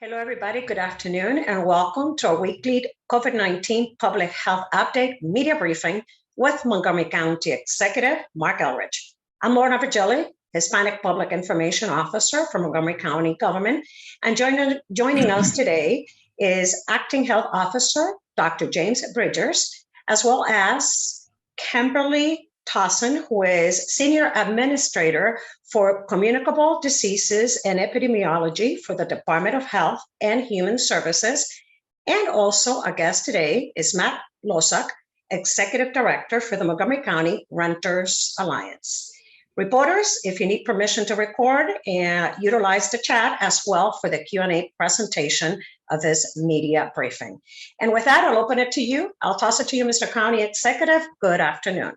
Hello, everybody. Good afternoon, and welcome to our weekly COVID-19 Public Health Update media briefing with Montgomery County Executive Marc Elrich. I'm Lorna Virgili, Hispanic Public Information Officer for Montgomery County Government, and joining us today is Acting Health Officer Dr. James Bridgers, as well as Kimberly Tossin, who is Senior Administrator for Communicable Diseases and Epidemiology for the Department of Health and Human Services. And also our guest today is Matt Losak, Executive Director for the Montgomery County Renters Alliance. Reporters, if you need permission to record, utilize the chat as well for the Q&A presentation of this media briefing. And with that, I'll open it to you. I'll toss it to you, Mr. County Executive. Good afternoon.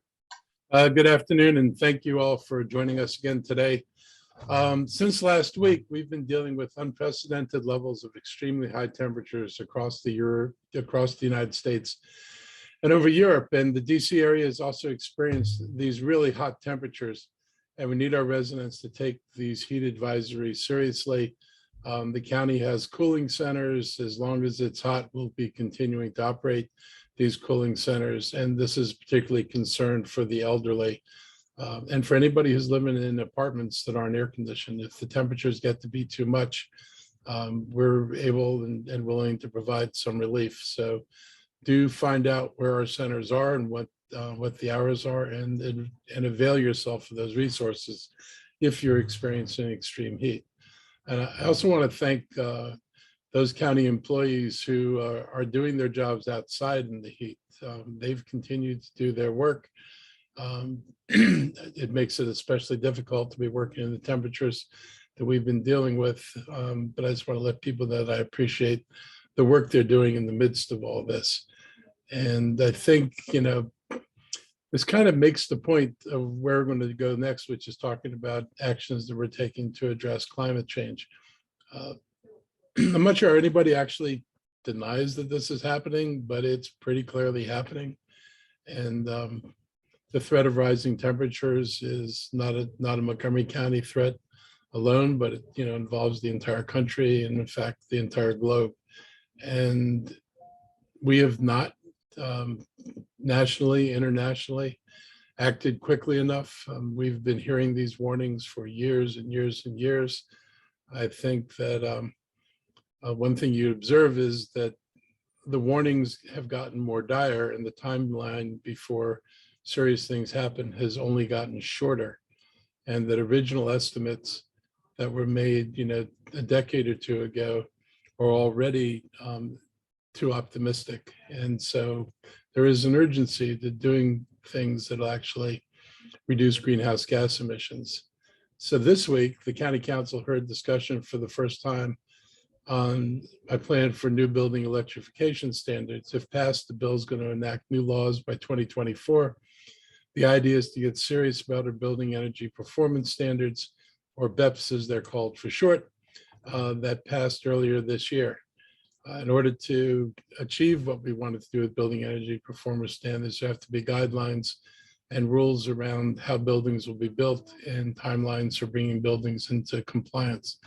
Good afternoon, and thank you all for joining us again today. Since last week, we've been dealing with unprecedented levels of extremely high temperatures across the United States and over Europe. And the DC area has also experienced these really hot temperatures, and we need our residents to take these heat advisories seriously. The county has cooling centers. As long as it's hot, we'll be continuing to operate these cooling centers, and this is particularly concerned for the elderly and for anybody who's living in apartments that aren't air conditioned. If the temperatures get to be too much, we're able and willing to provide some relief. So do find out where our centers are and what the hours are, and avail yourself of those resources if you're experiencing extreme heat. And I also want to thank those county employees who are doing their jobs outside in the heat. They've continued to do their work. It makes it especially difficult to be working in the temperatures that we've been dealing with. But I just want to let people know that I appreciate the work they're doing in the midst of all this. And I think, this kind of makes the point of where we're going to go next, which is talking about actions that we're taking to address climate change. I'm not sure anybody actually denies that this is happening, but it's pretty clearly happening. And the threat of rising temperatures is not a Montgomery County threat alone, but it involves the entire country and in fact the entire globe. And we have not nationally, internationally acted quickly enough. We've been hearing these warnings for years and years and years. I think that one thing you observe is that the warnings have gotten more dire, and the timeline before serious things happen has only gotten shorter. And that original estimates that were made, a decade or two ago are already too optimistic. And so there is an urgency to doing things that will actually reduce greenhouse gas emissions. So this week, the County Council heard discussion for the first time on a plan for new building electrification standards. If passed, the bill is going to enact new laws by 2024. The idea is to get serious about our building energy performance standards, or BEPS as they're called for short, that passed earlier this year. In order to achieve what we wanted to do with building energy performance standards, there have to be guidelines and rules around how buildings will be built and timelines for bringing buildings into compliance.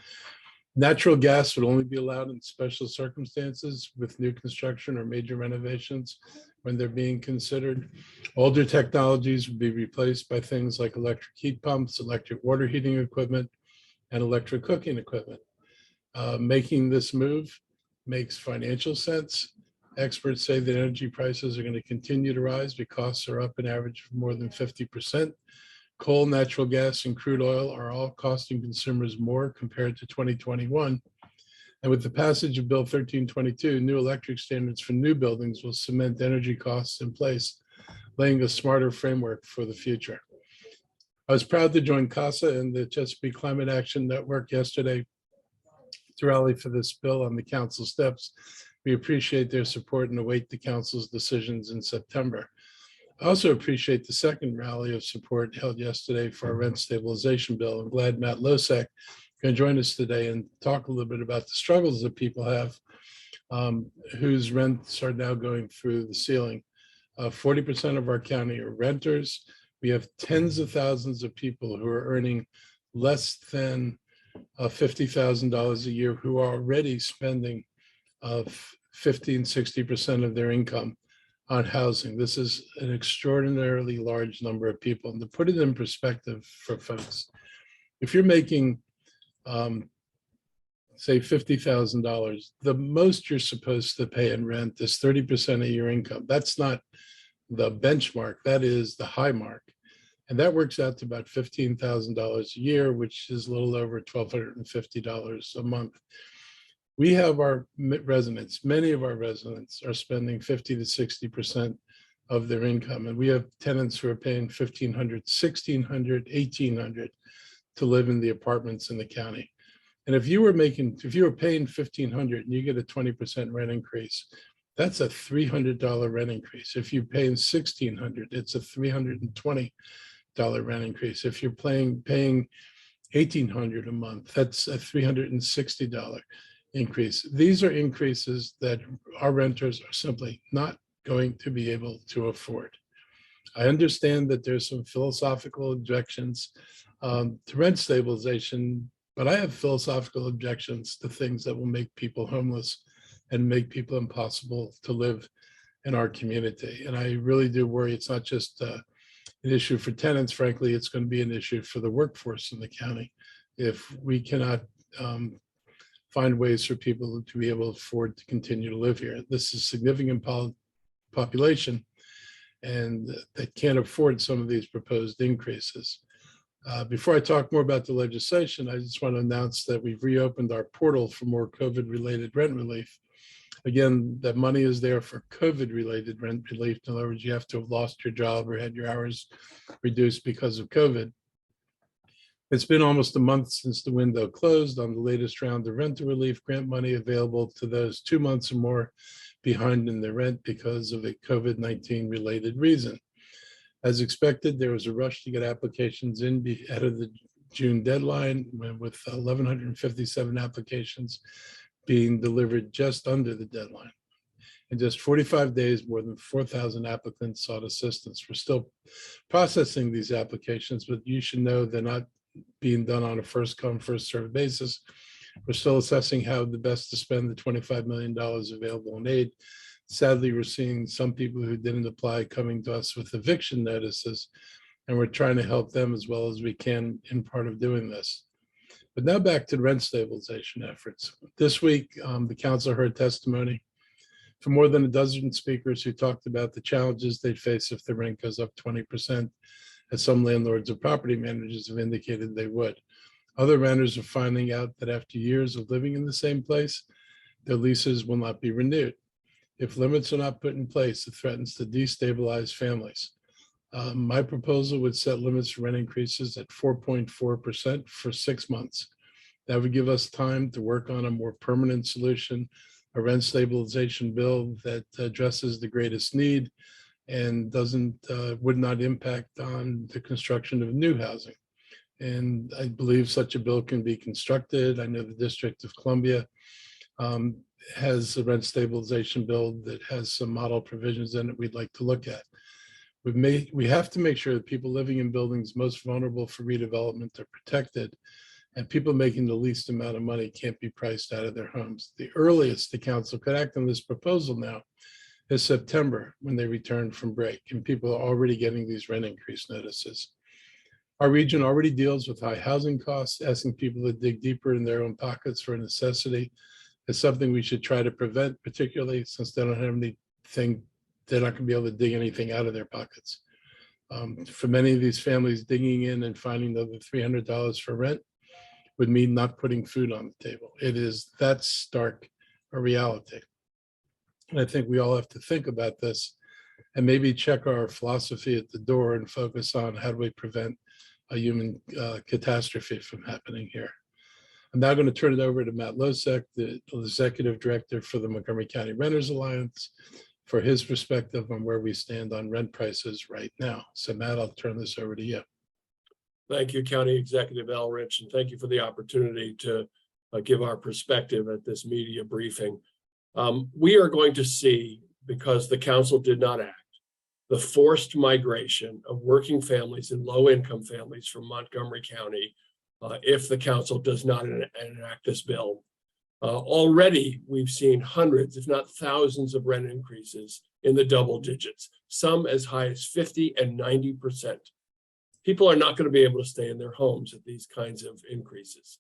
Natural gas would only be allowed in special circumstances with new construction or major renovations when they're being considered. Older technologies would be replaced by things like electric heat pumps, electric water heating equipment, and electric cooking equipment. Making this move makes financial sense. Experts say that energy prices are going to continue to rise because costs are up an average of more than 50%. Coal, natural gas, and crude oil are all costing consumers more compared to 2021. And with the passage of Bill 1322, new electric standards for new buildings will cement energy costs in place, laying a smarter framework for the future. I was proud to join CASA and the Chesapeake Climate Action Network yesterday to rally for this bill on the council steps. We appreciate their support and await the council's decisions in September. I also appreciate the second rally of support held yesterday for our rent stabilization bill. I'm glad Matt Losak can join us today and talk a little bit about the struggles that people have whose rents are now going through the ceiling. 40% of our county are renters. We have tens of thousands of people who are earning less than $50,000 a year who are already spending 15–60% of their income on housing. This is an extraordinarily large number of people. And to put it in perspective for folks, if you're making, say, $50,000, the most you're supposed to pay in rent is 30% of your income. That's not the benchmark, that is the high mark. And that works out to about $15,000 a year, which is a little over $1,250 a month. We have our residents, many of our residents are spending 50 to 60% of their income. And we have tenants who are paying $1,500, $1,600, $1,800 to live in the apartments in the county. And if you were paying $1,500 and you get a 20% rent increase, that's a $300 rent increase. If you're paying $1,600, it's a $320 rent increase. If you're paying $1,800 a month, that's a $360 increase. These are increases that our renters are simply not going to be able to afford. I understand that there's some philosophical objections to rent stabilization, but I have philosophical objections to things that will make people homeless and make people impossible to live in our community. And I really do worry it's not just an issue for tenants. Frankly, it's going to be an issue for the workforce in the county if we cannot find ways for people to be able to afford to continue to live here. This is a significant population, and they can't afford some of these proposed increases. Before I talk more about the legislation, I just want to announce that we've reopened our portal for more COVID-related rent relief. Again, that money is there for COVID-related rent relief. In other words, you have to have lost your job or had your hours reduced because of COVID. It's been almost a month since the window closed on the latest round of rent relief grant money available to those 2 months or more behind in their rent because of a COVID-19 related reason. As expected, there was a rush to get applications in ahead of the June deadline, with 1,157 applications being delivered just under the deadline. In just 45 days, more than 4,000 applicants sought assistance. We're still processing these applications, but you should know they're not being done on a first come, first served basis. We're still assessing how the best to spend the $25 million available in aid. Sadly, we're seeing some people who didn't apply coming to us with eviction notices, and we're trying to help them as well as we can in part of doing this. But now back to the rent stabilization efforts. This week, the council heard testimony from more than a dozen speakers who talked about the challenges they face if the rent goes up 20%, as some landlords or property managers have indicated they would. Other renters are finding out that after years of living in the same place, their leases will not be renewed. If limits are not put in place, it threatens to destabilize families. My proposal would set limits for rent increases at 4.4% for 6 months. That would give us time to work on a more permanent solution, a rent stabilization bill that addresses the greatest need and would not impact on the construction of new housing. And I believe such a bill can be constructed. I know the District of Columbia has a rent stabilization bill that has some model provisions in it we'd like to look at. We have to make sure that people living in buildings most vulnerable for redevelopment are protected, and people making the least amount of money can't be priced out of their homes. The earliest the council could act on this proposal now is September, when they return from break, and people are already getting these rent increase notices. Our region already deals with high housing costs. Asking people to dig deeper in their own pockets for a necessity is something we should try to prevent, particularly since they don't have anything, they're not going to be able to dig anything out of their pockets. For many of these families, digging in and finding another $300 for rent would mean not putting food on the table. It is that stark a reality. And I think we all have to think about this and maybe check our philosophy at the door and focus on how do we prevent a human catastrophe from happening here. I'm now going to turn it over to Matt Losek, the Executive Director for the Montgomery County Renters Alliance, for his perspective on where we stand on rent prices right now. So Matt, I'll turn this over to you. Thank you, County Executive Elrich, and thank you for the opportunity to give our perspective at this media briefing. We are going to see, because the council did not act, the forced migration of working families and low-income families from Montgomery County if the council does not enact this bill. Already, we've seen hundreds, if not thousands, of rent increases in the double digits, some as high as 50 and 90%. People are not going to be able to stay in their homes at these kinds of increases.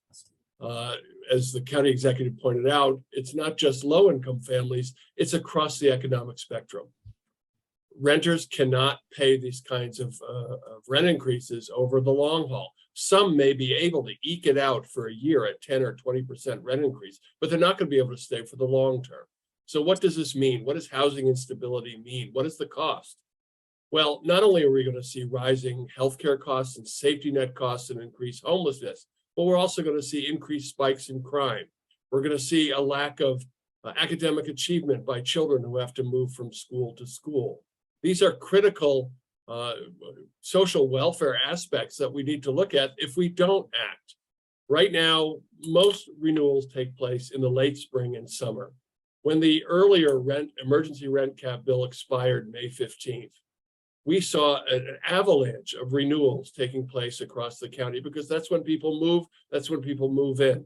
As the county executive pointed out, it's not just low-income families, it's across the economic spectrum. Renters cannot pay these kinds of rent increases over the long haul. Some may be able to eke it out for a year at 10 or 20% rent increase, but they're not going to be able to stay for the long term. So what does this mean? What does housing instability mean? What is the cost? Well, not only are we going to see rising healthcare costs and safety net costs and increased homelessness, but we're also going to see increased spikes in crime. We're going to see a lack of academic achievement by children who have to move from school to school. These are critical social welfare aspects that we need to look at if we don't act. Right now, most renewals take place in the late spring and summer. When the earlier emergency rent cap bill expired May 15th, we saw an avalanche of renewals taking place across the county because that's when people move, that's when people move in.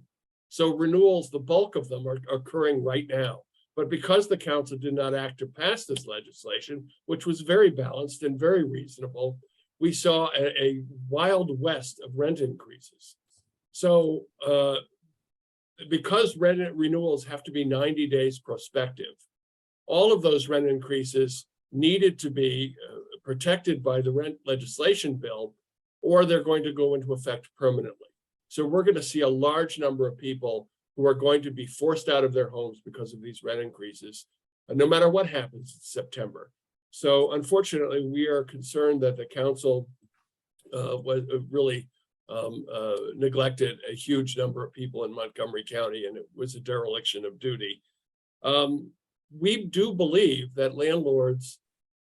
So renewals, the bulk of them are occurring right now. But because the council did not act to pass this legislation, which was very balanced and very reasonable, we saw a wild west of rent increases. So because rent renewals have to be 90 days prospective, all of those rent increases needed to be protected by the rent legislation bill, or they're going to go into effect permanently. So we're going to see a large number of people who are going to be forced out of their homes because of these rent increases, no matter what happens in September. So unfortunately, we are concerned that the council really neglected a huge number of people in Montgomery County, and it was a dereliction of duty. We do believe that landlords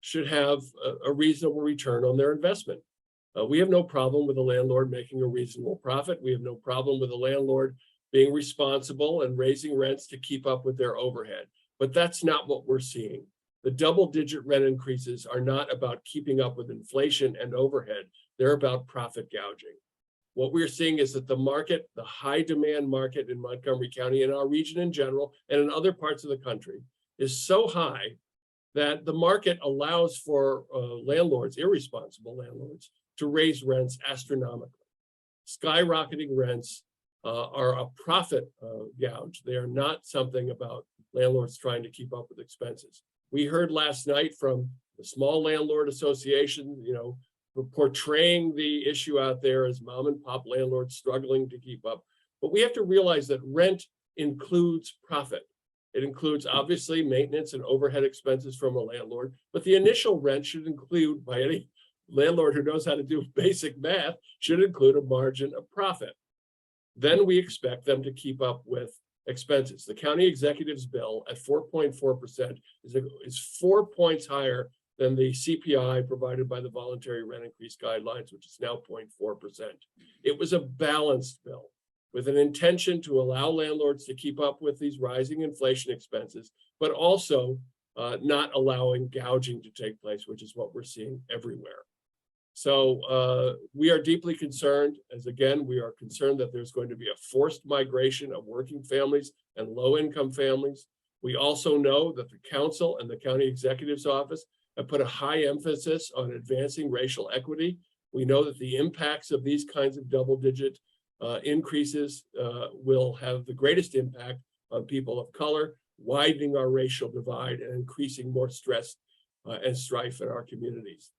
should have a reasonable return on their investment. We have no problem with a landlord making a reasonable profit. We have no problem with a landlord being responsible and raising rents to keep up with their overhead. But that's not what we're seeing. The double-digit rent increases are not about keeping up with inflation and overhead. They're about profit gouging. What we're seeing is that the market, the high demand market in Montgomery County and our region in general, and in other parts of the country, is so high that the market allows for landlords, irresponsible landlords, to raise rents astronomically. Skyrocketing rents are a profit gouge. They are not something about landlords trying to keep up with expenses. We heard last night from the small landlord association, portraying the issue out there as mom and pop landlords struggling to keep up. But we have to realize that rent includes profit. It includes obviously maintenance and overhead expenses from a landlord, but the initial rent should include, by any landlord who knows how to do basic math, should include a margin of profit. Then we expect them to keep up with expenses. The county executive's bill at 4.4% is 4 points higher than the CPI provided by the voluntary rent increase guidelines, which is now 0.4%. It was a balanced bill with an intention to allow landlords to keep up with these rising inflation expenses, but also not allowing gouging to take place, which is what we're seeing everywhere. So we are deeply concerned, as again, we are concerned that there's going to be a forced migration of working families and low-income families. We also know that the council and the county executive's office have put a high emphasis on advancing racial equity. We know that the impacts of these kinds of double-digit increases will have the greatest impact on people of color, widening our racial divide and increasing more stress and strife in our communities.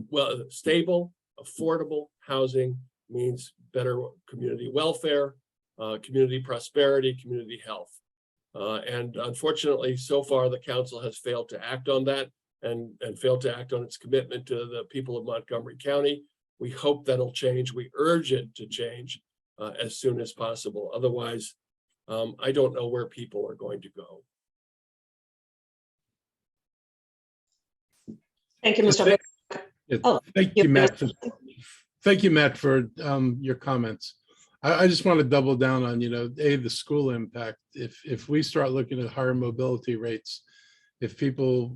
Well, stable, affordable housing means better community welfare, community prosperity, community health. And unfortunately, so far, the council has failed to act on that and failed to act on its commitment to the people of Montgomery County. We hope that'll change. We urge it to change as soon as possible. Otherwise, I don't know where people are going to go. Thank you, Mr. Thank you, Matt. Thank you, Matt, for your comments. I just want to double down on, the school impact. If we start looking at higher mobility rates, if people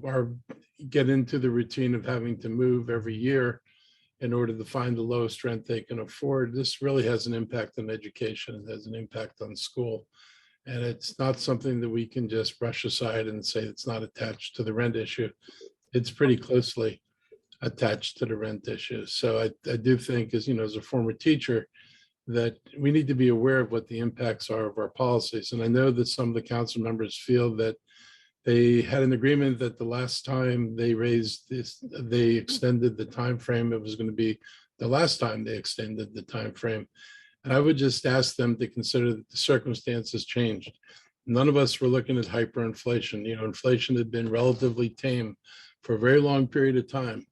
get into the routine of having to move every year, in order to find the lowest rent they can afford. This really has an impact on education. It has an impact on school. And it's not something that we can just brush aside and say it's not attached to the rent issue. It's pretty closely attached to the rent issue. So I do think, as a former teacher, that we need to be aware of what the impacts are of our policies. And I know that some of the council members feel that they had an agreement that the last time they raised this, they extended the time frame. It was going to be the last time they extended the time frame. And I would just ask them to consider that the circumstances changed. None of us were looking at hyperinflation. Inflation had been relatively tame for a very long period of time.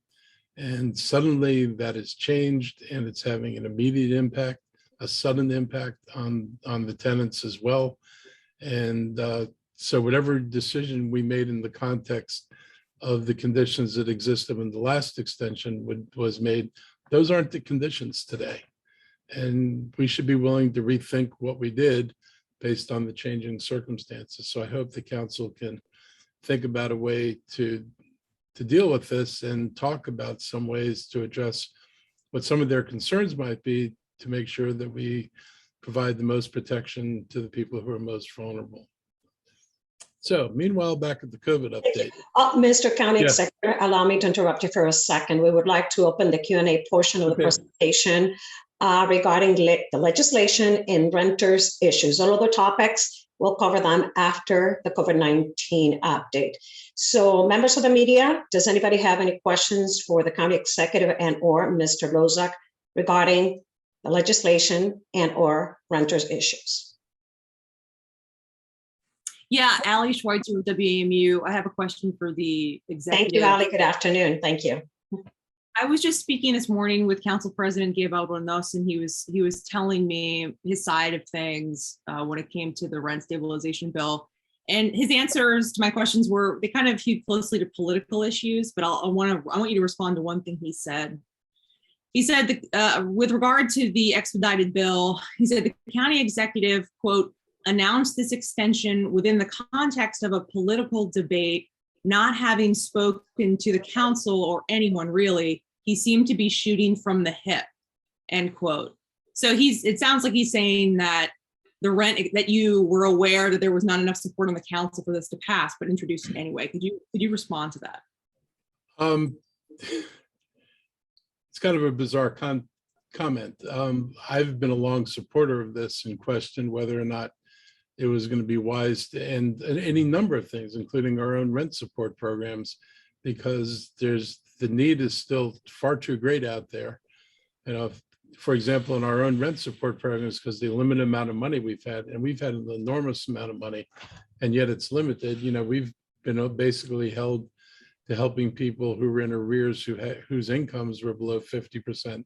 And suddenly that has changed, and it's having an immediate impact, a sudden impact on the tenants as well. And so whatever decision we made in the context of the conditions that existed when the last extension was made, those aren't the conditions today. And we should be willing to rethink what we did based on the changing circumstances. So I hope the council can think about a way to deal with this and talk about some ways to address what some of their concerns might be, to make sure that we provide the most protection to the people who are most vulnerable. So meanwhile, back at the COVID update. Mr. County Yeah. Executive, allow me to interrupt you for a second. We would like to open the Q&A portion of the presentation regarding the legislation and renters issues. All other topics, we'll cover them after the COVID-19 update. So members of the media, does anybody have any questions for the County Executive and or Mr. Lozak regarding the legislation and or renters issues? Yeah, Ali Schweitzer with WAMU. I have a question for the executive. Thank you, Ali. Good afternoon. Thank you. I was just speaking this morning with Council President Gabe Albornoz, and he was telling me his side of things when it came to the rent stabilization bill. And his answers to my questions were, they kind of hewed closely to political issues, but I want you to respond to one thing he said. He said that with regard to the expedited bill, he said the county executive, quote, announced this extension within the context of a political debate, not having spoken to the council or anyone really. He seemed to be shooting from the hip, end quote. So it sounds like he's saying that the rent, that you were aware that there was not enough support on the council for this to pass, but introduced it anyway. Could you respond to that? It's kind of a bizarre comment. I've been a long supporter of this and questioned whether or not it was going to be wise to end any number of things, including our own rent support programs, because the need is still far too great out there. For example, in our own rent support programs, because the limited amount of money we've had, and we've had an enormous amount of money, and yet it's limited. We've been basically held to helping people who were in arrears, whose incomes were below 50%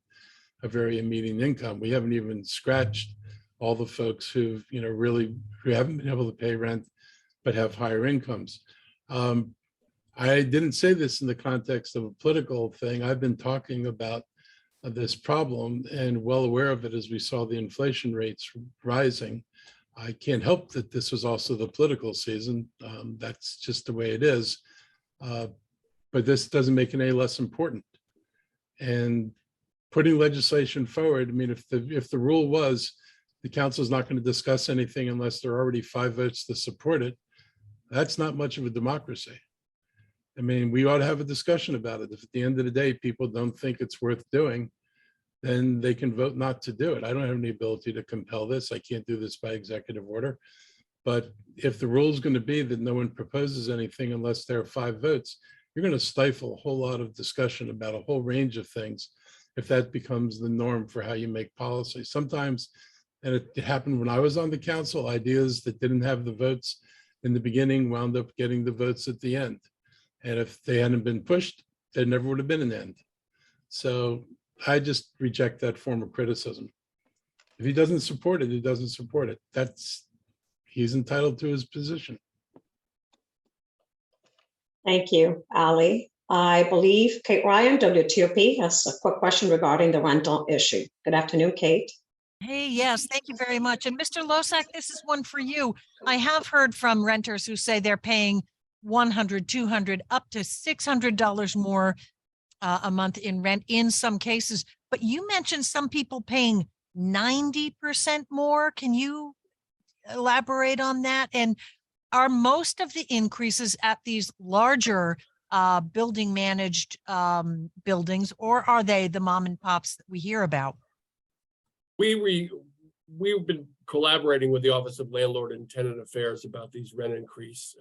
of area median income. We haven't even scratched all the folks who haven't been able to pay rent, but have higher incomes. I didn't say this in the context of a political thing. I've been talking about this problem and well aware of it as we saw the inflation rates rising. I can't help that this was also the political season. That's just the way it is. But this doesn't make it any less important. And putting legislation forward, I mean, if the rule was the council is not going to discuss anything unless there are already 5 votes to support it, that's not much of a democracy. I mean, we ought to have a discussion about it. If at the end of the day, people don't think it's worth doing, then they can vote not to do it. I don't have any ability to compel this. I can't do this by executive order. But if the rule is going to be that no one proposes anything unless there are 5 votes, you're going to stifle a whole lot of discussion about a whole range of things if that becomes the norm for how you make policy. Sometimes, and it happened when I was on the council, ideas that didn't have the votes in the beginning wound up getting the votes at the end. And if they hadn't been pushed, there never would have been an end. So I just reject that form of criticism. If he doesn't support it, he doesn't support it. He's entitled to his position. Thank you, Ali. I believe Kate Ryan, WTOP, has a quick question regarding the rental issue. Good afternoon, Kate. Hey, yes, thank you very much. And Mr. Losak, this is one for you. I have heard from renters who say they're paying $100, $200, up to $600 more a month in rent in some cases. But you mentioned some people paying 90% more. Can you elaborate on that? And are most of the increases at these larger building managed buildings, or are they the mom and pops that we hear about? We've been collaborating with the Office of Landlord and Tenant Affairs about these rent increase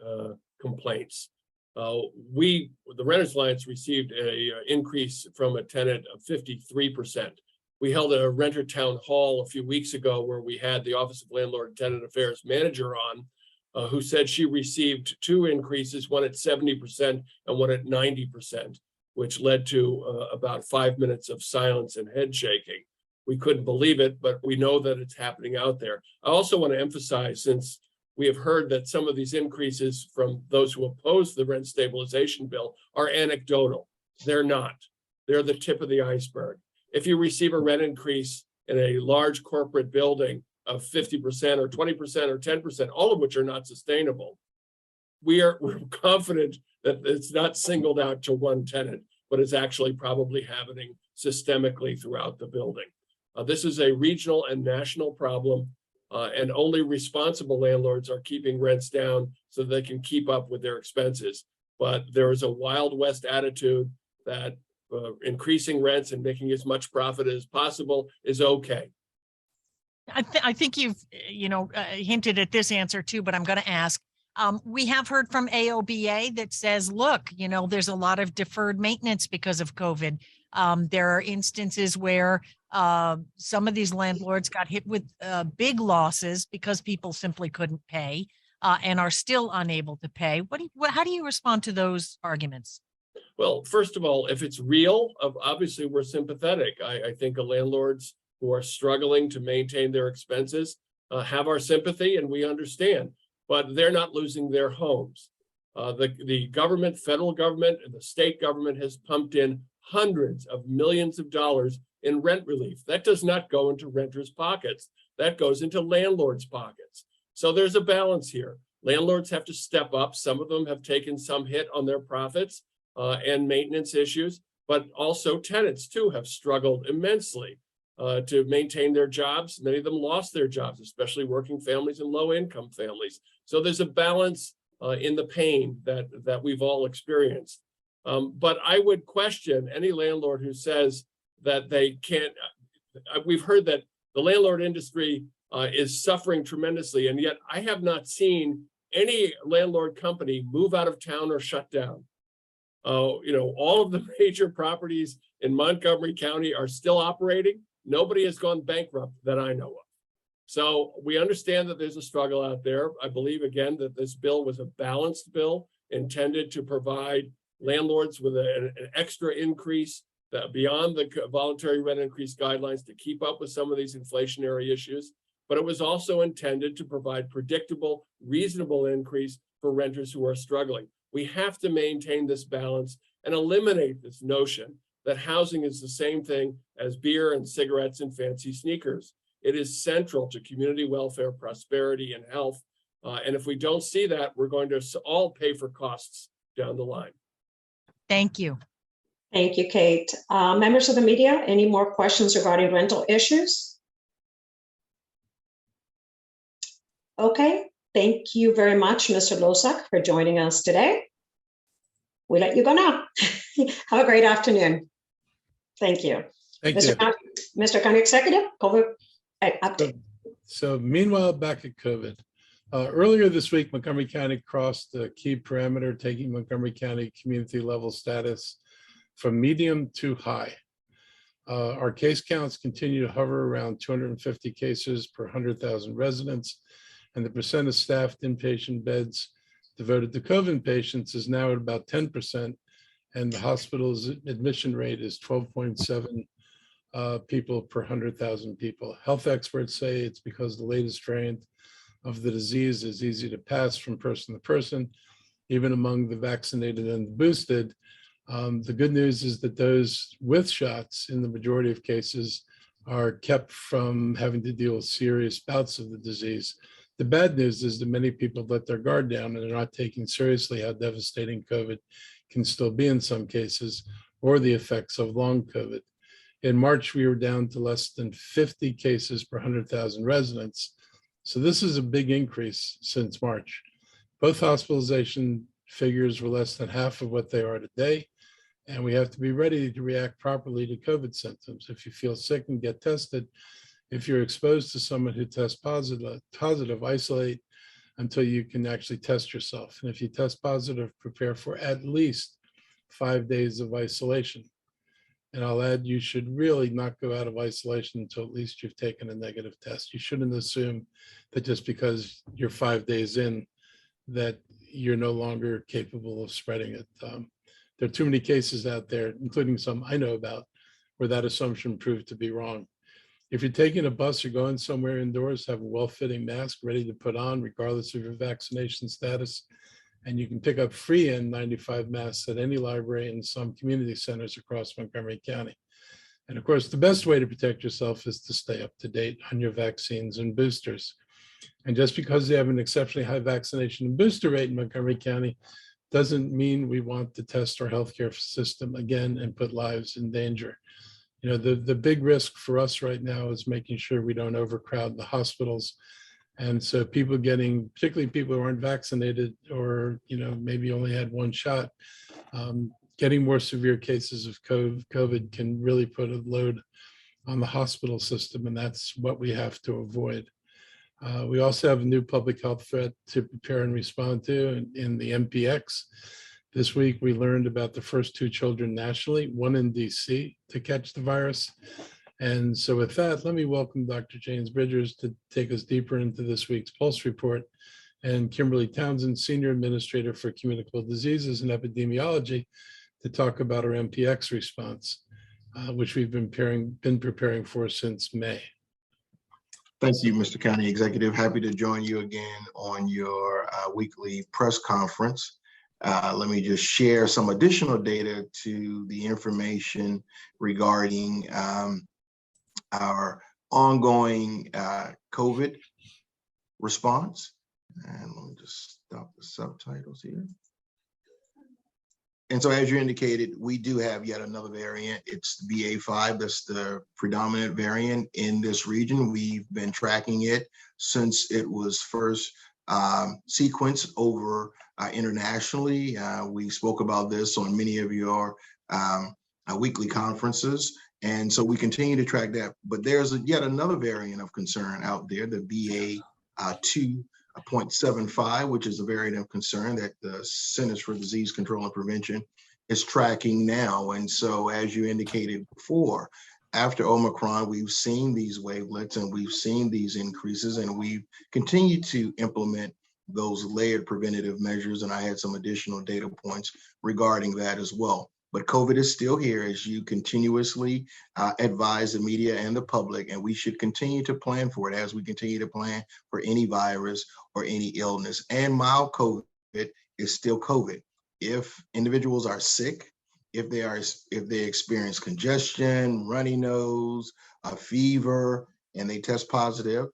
complaints. The Renters Alliance received a increase from a tenant of 53%. We held a renter town hall a few weeks ago where we had the Office of Landlord and Tenant Affairs manager on, who said she received 2 increases, one at 70% and one at 90%, which led to about 5 minutes of silence and head shaking. We couldn't believe it, but we know that it's happening out there. I also want to emphasize, since we have heard that some of these increases from those who oppose the rent stabilization bill are anecdotal. They're not. They're the tip of the iceberg. If you receive a rent increase in a large corporate building of 50% or 20% or 10%, all of which are not sustainable, we're confident that it's not singled out to one tenant, but it's actually probably happening systemically throughout the building. This is a regional and national problem, and only responsible landlords are keeping rents down so they can keep up with their expenses. But there is a Wild West attitude that increasing rents and making as much profit as possible is okay. I think you've, hinted at this answer too, but I'm going to ask. We have heard from AOBA that says, look, there's a lot of deferred maintenance because of COVID. There are instances where some of these landlords got hit with big losses because people simply couldn't pay and are still unable to pay. How do you respond to those arguments? Well, first of all, if it's real, obviously we're sympathetic. I think landlords who are struggling to maintain their expenses have our sympathy, and we understand, but they're not losing their homes. The government, federal government, and the state government has pumped in hundreds of millions of dollars in rent relief. That does not go into renters' pockets. That goes into landlords' pockets. So there's a balance here. Landlords have to step up. Some of them have taken some hit on their profits and maintenance issues, but also tenants too have struggled immensely to maintain their jobs. Many of them lost their jobs, especially working families and low-income families. So there's a balance in the pain that we've all experienced. But I would question any landlord who says that they can't. We've heard that the landlord industry is suffering tremendously, and yet I have not seen any landlord company move out of town or shut down. All of the major properties in Montgomery County are still operating. Nobody has gone bankrupt that I know of. So we understand that there's a struggle out there. I believe, again, that this bill was a balanced bill intended to provide landlords with an extra increase beyond the voluntary rent increase guidelines to keep up with some of these inflationary issues. But it was also intended to provide predictable, reasonable increase for renters who are struggling. We have to maintain this balance and eliminate this notion that housing is the same thing as beer and cigarettes and fancy sneakers. It is central to community welfare, prosperity, and health. And if we don't see that, we're going to all pay for costs down the line. Thank you. Thank you, Kate. Members of the media, any more questions regarding rental issues? Okay, thank you very much, Mr. Losak, for joining us today. We let you go now. Have a great afternoon. Thank you. Thank you. Mr. County Executive, COVID update. So meanwhile, back at COVID. Earlier this week, Montgomery County crossed the key parameter, taking Montgomery County community level status from medium to high. Our case counts continue to hover around 250 cases per 100,000 residents, and the percent of staffed inpatient beds devoted to COVID patients is now at about 10%, and the hospital's admission rate is 12.7 people per 100,000 people. Health experts say it's because the latest strain of the disease is easy to pass from person to person, even among the vaccinated and the boosted. The good news is that those with shots, in the majority of cases, are kept from having to deal with serious bouts of the disease. The bad news is that many people let their guard down and are not taking seriously how devastating COVID can still be in some cases, or the effects of long COVID. In March, we were down to less than 50 cases per 100,000 residents. So this is a big increase since March. Both hospitalization figures were less than half of what they are today. And we have to be ready to react properly to COVID symptoms. If you feel sick and get tested, if you're exposed to someone who tests positive, isolate until you can actually test yourself. And if you test positive, prepare for at least 5 days of isolation. And I'll add, you should really not go out of isolation until at least you've taken a negative test. You shouldn't assume that just because you're 5 days in, that you're no longer capable of spreading it. There are too many cases out there, including some I know about, where that assumption proved to be wrong. If you're taking a bus or going somewhere indoors, have a well-fitting mask ready to put on, regardless of your vaccination status. And you can pick up free N95 masks at any library and some community centers across Montgomery County. And of course, the best way to protect yourself is to stay up to date on your vaccines and boosters. And just because they have an exceptionally high vaccination and booster rate in Montgomery County doesn't mean we want to test our healthcare system again and put lives in danger. You know, the big risk for us right now is making sure we don't overcrowd the hospitals. And so people getting, particularly people who aren't vaccinated or, you know, maybe only had one shot, getting more severe cases of COVID can really put a load on the hospital system. And that's what we have to avoid. We also have a new public health threat to prepare and respond to in the Mpx. This week, we learned about the first 2 children nationally, one in DC, to catch the virus. And so with that, let me welcome Dr. James Bridgers to take us deeper into this week's Pulse Report, and Kimberly Townsend, Senior Administrator for Communicable Diseases and Epidemiology, to talk about our Mpx response, which we've been preparing for since May. Thank you, Mr. County Executive. Happy to join you again on your weekly press conference. Let me just share some additional data to the information regarding our ongoing COVID response. And let me just stop the subtitles here. And so as you indicated, we do have yet another variant. It's BA.5. That's the predominant variant in this region. We've been tracking it since it was first sequenced over internationally. We spoke about this on many of your weekly conferences. And so we continue to track that. But there's yet another variant of concern out there, the BA.2.75, which is a variant of concern that the Centers for Disease Control and Prevention is tracking now. And so, as you indicated before, after Omicron, we've seen these wavelets and we've seen these increases, and we've continued to implement those layered preventative measures. And I had some additional data points regarding that as well. But COVID is still here, as you continuously advise the media and the public, and we should continue to plan for it as we continue to plan for any virus or any illness. And mild COVID is still COVID. If individuals are sick, if they experience congestion, runny nose, a fever, and they test positive,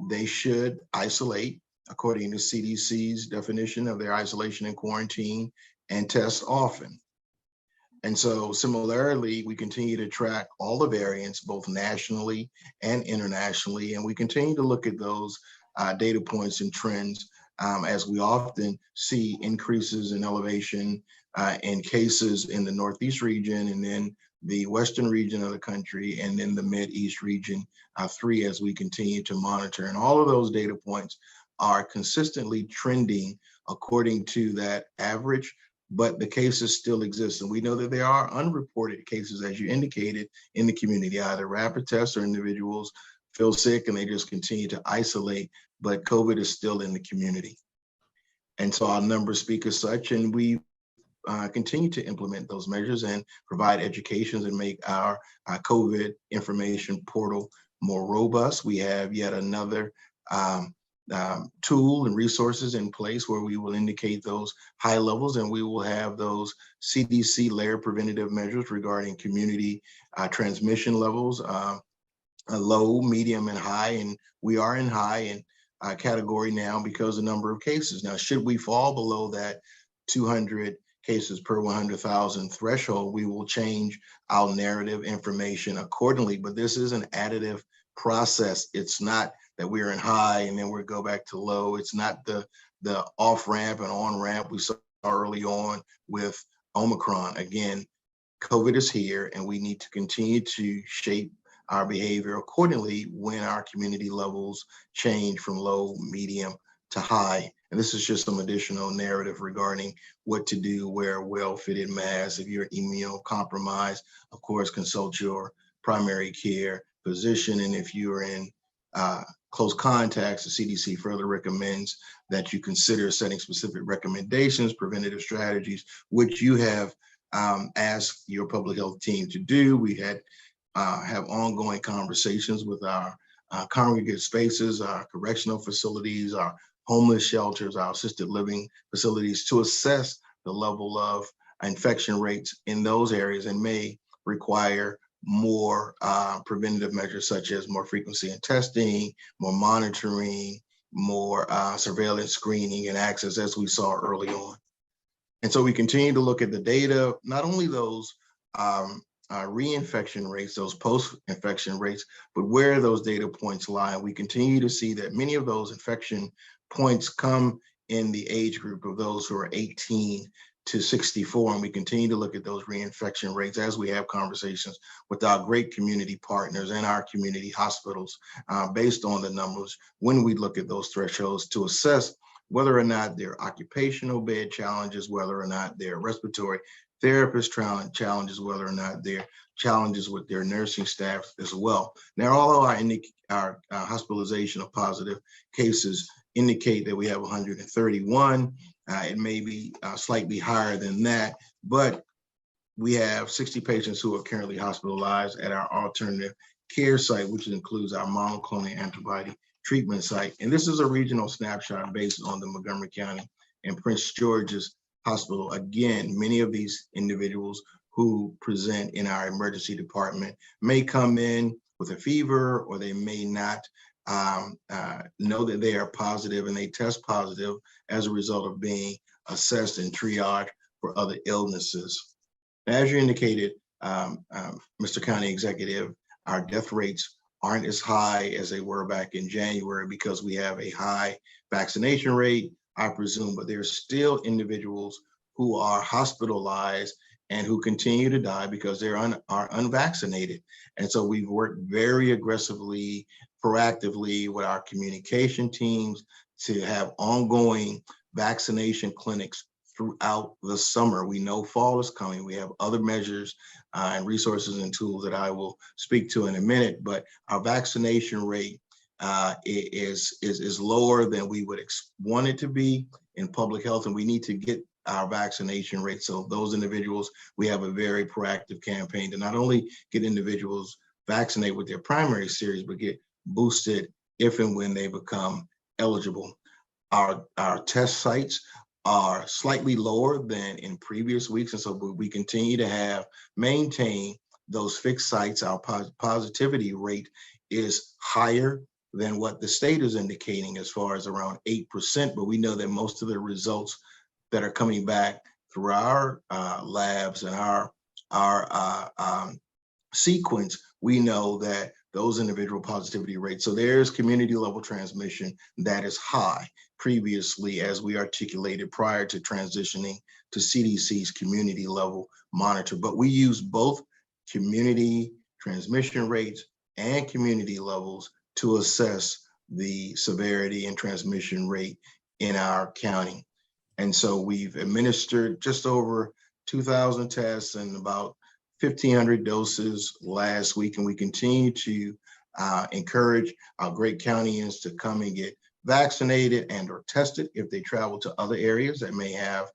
they should isolate according to CDC's definition of their isolation and quarantine, and test often. And so similarly, we continue to track all the variants, both nationally and internationally, and we continue to look at those data points and trends as we often see increases in elevation in cases in the Northeast region, and then the Western region of the country, and then the Mid-East region 3 as we continue to monitor. And all of those data points are consistently trending according to that average, but the cases still exist. And we know that there are unreported cases, as you indicated, in the community, either rapid tests or individuals feel sick and they just continue to isolate, but COVID is still in the community. And so our numbers speak as such, and we continue to implement those measures and provide educations and make our COVID information portal more robust. We have yet another tool and resources in place where we will indicate those high levels, and we will have those CDC layer preventative measures regarding community transmission levels, low, medium, and high. And we are in high category now because of the number of cases. Now, should we fall below that 200 cases per 100,000 threshold, we will change our narrative information accordingly. But this is an additive process. It's not that we're in high and then we go back to low. It's not the off ramp and on ramp we saw early on with Omicron. Again, COVID is here, and we need to continue to shape our behavior accordingly when our community levels change from low, medium to high. And this is just some additional narrative regarding what to do, wear well-fitted masks. If you're immunocompromised, of course, consult your primary care physician. And if you're in close contacts, the CDC further recommends that you consider setting specific recommendations, preventative strategies, which you have asked your public health team to do. We had have ongoing conversations with our congregate spaces, our correctional facilities, our homeless shelters, our assisted living facilities to assess the level of infection rates in those areas and may require more preventative measures such as more frequency in testing, more monitoring, more surveillance screening and access as we saw early on. And so we continue to look at the data, not only those reinfection rates, those post-infection rates, but where those data points lie. We continue to see that many of those infection points come in the age group of those who are 18 to 64. And we continue to look at those reinfection rates as we have conversations with our great community partners and our community hospitals based on the numbers when we look at those thresholds to assess whether or not they're occupational bed challenges, whether or not they're respiratory therapist challenges, whether or not they're challenges with their nursing staff as well. Now, although our hospitalization of positive cases indicate that we have 131, it may be slightly higher than that, but we have 60 patients who are currently hospitalized at our alternative care site, which includes our monoclonal antibody treatment site. And this is a regional snapshot based on the Montgomery County and Prince George's Hospital. Again, many of these individuals who present in our emergency department may come in with a fever, or they may not know that they are positive and they test positive as a result of being assessed and triaged for other illnesses. As you indicated, Mr. County Executive, our death rates aren't as high as they were back in January because we have a high vaccination rate, I presume, but there's still individuals who are hospitalized and who continue to die because they are unvaccinated. And so we've worked very aggressively, proactively with our communication teams to have ongoing vaccination clinics throughout the summer. We know fall is coming. We have other measures and resources and tools that I will speak to in a minute, but our vaccination rate is lower than we would want it to be in public health, and we need to get our vaccination rate. So those individuals, we have a very proactive campaign to not only get individuals vaccinated with their primary series, but get boosted if and when they become eligible. Our test sites are slightly lower than in previous weeks, and so we continue to maintain those fixed sites. Our positivity rate is higher than what the state is indicating as far as around 8%, but we know that most of the results that are coming back through our labs and our sequence, we know that those individual positivity rates. So there's community level transmission that is high previously, as we articulated prior to transitioning to CDC's community level monitor. But we use both community transmission rates and community levels to assess the severity and transmission rate in our county. And so we've administered just over 2,000 tests and about 1,500 doses last week, and we continue to encourage our great countyans to come and get vaccinated and or tested if they travel to other areas that may have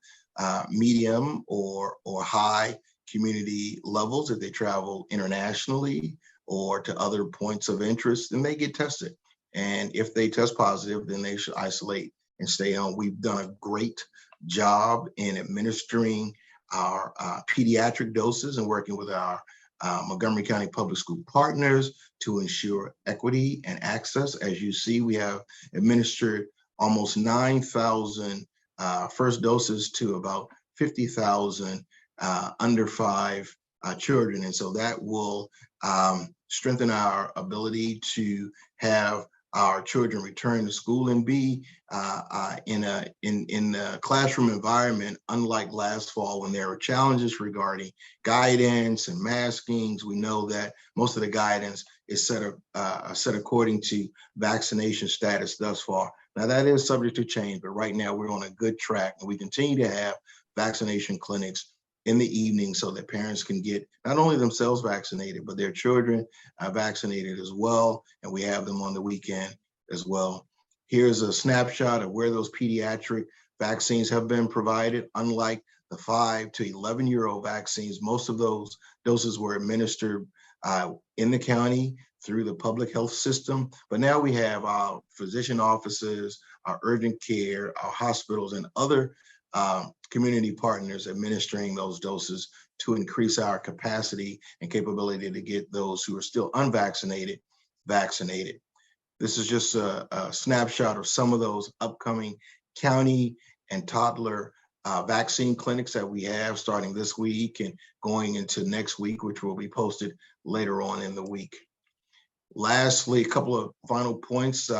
medium or high community levels. If they travel internationally or to other points of interest, then they get tested. And if they test positive, then they should isolate and stay home. We've done a great job in administering our pediatric doses and working with our Montgomery County Public School partners to ensure equity and access. As you see, we have administered almost 9,000 first doses to about 50,000 under 5 children. And so that will strengthen our ability to have our children return to school and be in a classroom environment, unlike last fall when there were challenges regarding guidance and maskings. We know that most of the guidance is set according to vaccination status thus far. Now that is subject to change, but right now we're on a good track, and we continue to have vaccination clinics in the evening so that parents can get not only themselves vaccinated, but their children vaccinated as well. And we have them on the weekend as well. Here's a snapshot of where those pediatric vaccines have been provided. Unlike the 5 to 11-year-old vaccines, most of those doses were administered in the county through the public health system. But now we have our physician offices, our urgent care, our hospitals, and other community partners administering those doses to increase our capacity and capability to get those who are still unvaccinated vaccinated. This is just a snapshot of some of those upcoming county and toddler vaccine clinics that we have starting this week and going into next week, which will be posted later on in the week. Lastly, a couple of final points.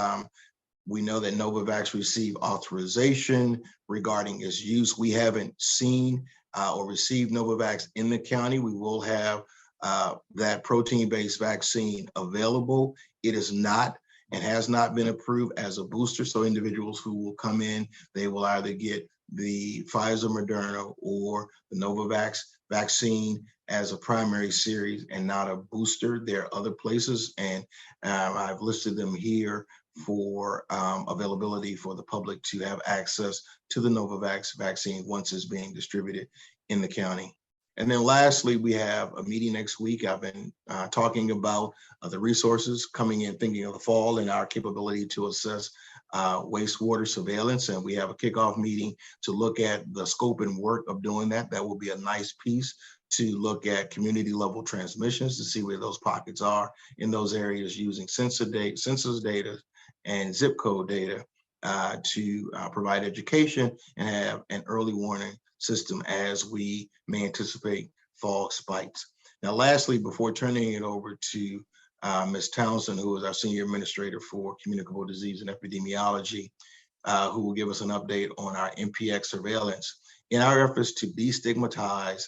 We know that Novavax received authorization regarding its use. We haven't seen or received Novavax in the county. We will have that protein-based vaccine available. It is not and has not been approved as a booster. So individuals who will come in, they will either get the Pfizer, Moderna, or the Novavax vaccine as a primary series and not a booster. There are other places, and I've listed them here for availability for the public to have access to the Novavax vaccine once it's being distributed in the county. And then lastly, we have a meeting next week. I've been talking about the resources coming in, thinking of the fall and our capability to assess wastewater surveillance. And we have a kickoff meeting to look at the scope and work of doing that. That will be a nice piece to look at community level transmissions to see where those pockets are in those areas using census data and zip code data to provide education and have an early warning system as we may anticipate fall spikes. Now, lastly, before turning it over to Ms. Townsend, who is our Senior Administrator for Communicable Disease and Epidemiology, who will give us an update on our Mpx surveillance. In our efforts to destigmatize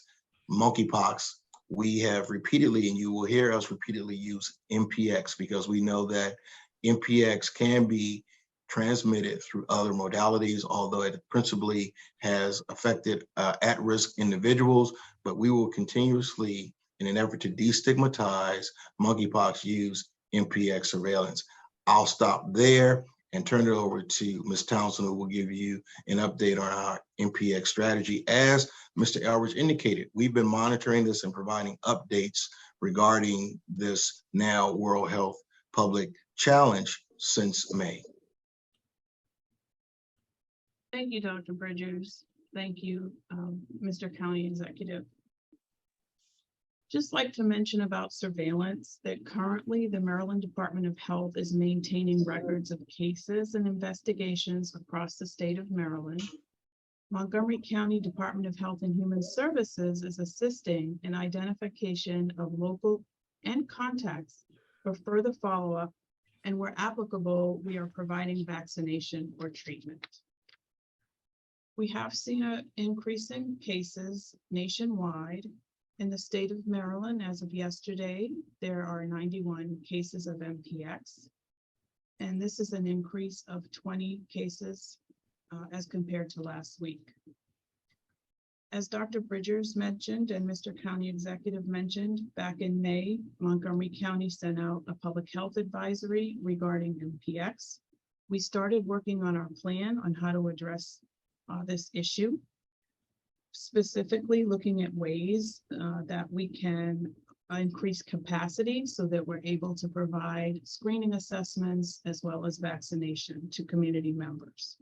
monkeypox, we have repeatedly, and you will hear us repeatedly use Mpx because we know that Mpx can be transmitted through other modalities, although it principally has affected at-risk individuals. But we will continuously, in an effort to destigmatize monkeypox, use Mpx surveillance. I'll stop there and turn it over to Ms. Townsend, who will give you an update on our Mpx strategy. As Mr. Elrich indicated, we've been monitoring this and providing updates regarding this now World Health Public Challenge since May. Thank you, Dr. Bridgers. Thank you, Mr. County Executive. Just like to mention about surveillance that currently the Maryland Department of Health is maintaining records of cases and investigations across the state of Maryland. Montgomery County Department of Health and Human Services is assisting in identification of local and contacts for further follow-up, and where applicable, we are providing vaccination or treatment. We have seen an increase in cases nationwide. In the state of Maryland, as of yesterday, there are 91 cases of Mpx, and this is an increase of 20 cases as compared to last week. As Dr. Bridgers mentioned and Mr. County Executive mentioned, back in May, Montgomery County sent out a public health advisory regarding Mpx. We started working on our plan on how to address this issue, specifically looking at ways that we can increase capacity so that we're able to provide screening assessments as well as vaccination to community members.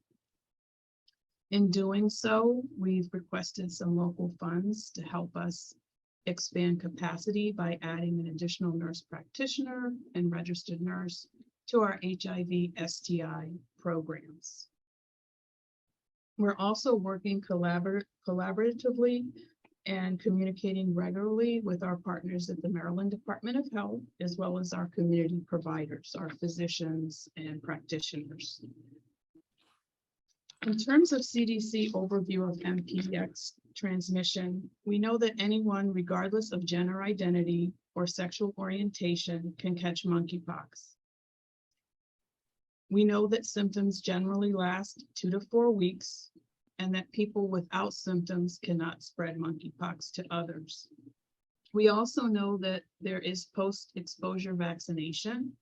In doing so, we've requested some local funds to help us expand capacity by adding an additional nurse practitioner and registered nurse to our HIV STI programs. We're also working collaboratively and communicating regularly with our partners at the Maryland Department of Health, as well as our community providers, our physicians and practitioners. In terms of CDC overview of Mpx transmission, we know that anyone, regardless of gender identity or sexual orientation, can catch monkeypox. We know that symptoms generally last 2 to 4 weeks, and that people without symptoms cannot spread monkeypox to others. We also know that there is post-exposure vaccination,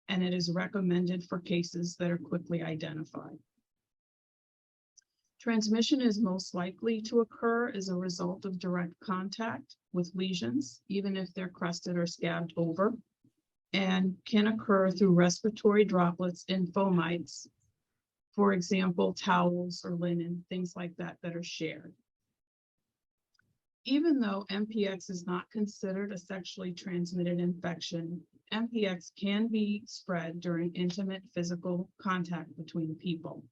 and it is recommended for cases that are quickly identified. Transmission is most likely to occur as a result of direct contact with lesions, even if they're crusted or scabbed over, and can occur through respiratory droplets in fomites. For example, towels or linen, things like that that are shared. Even though Mpx is not considered a sexually transmitted infection, Mpx can be spread during intimate physical contact between people.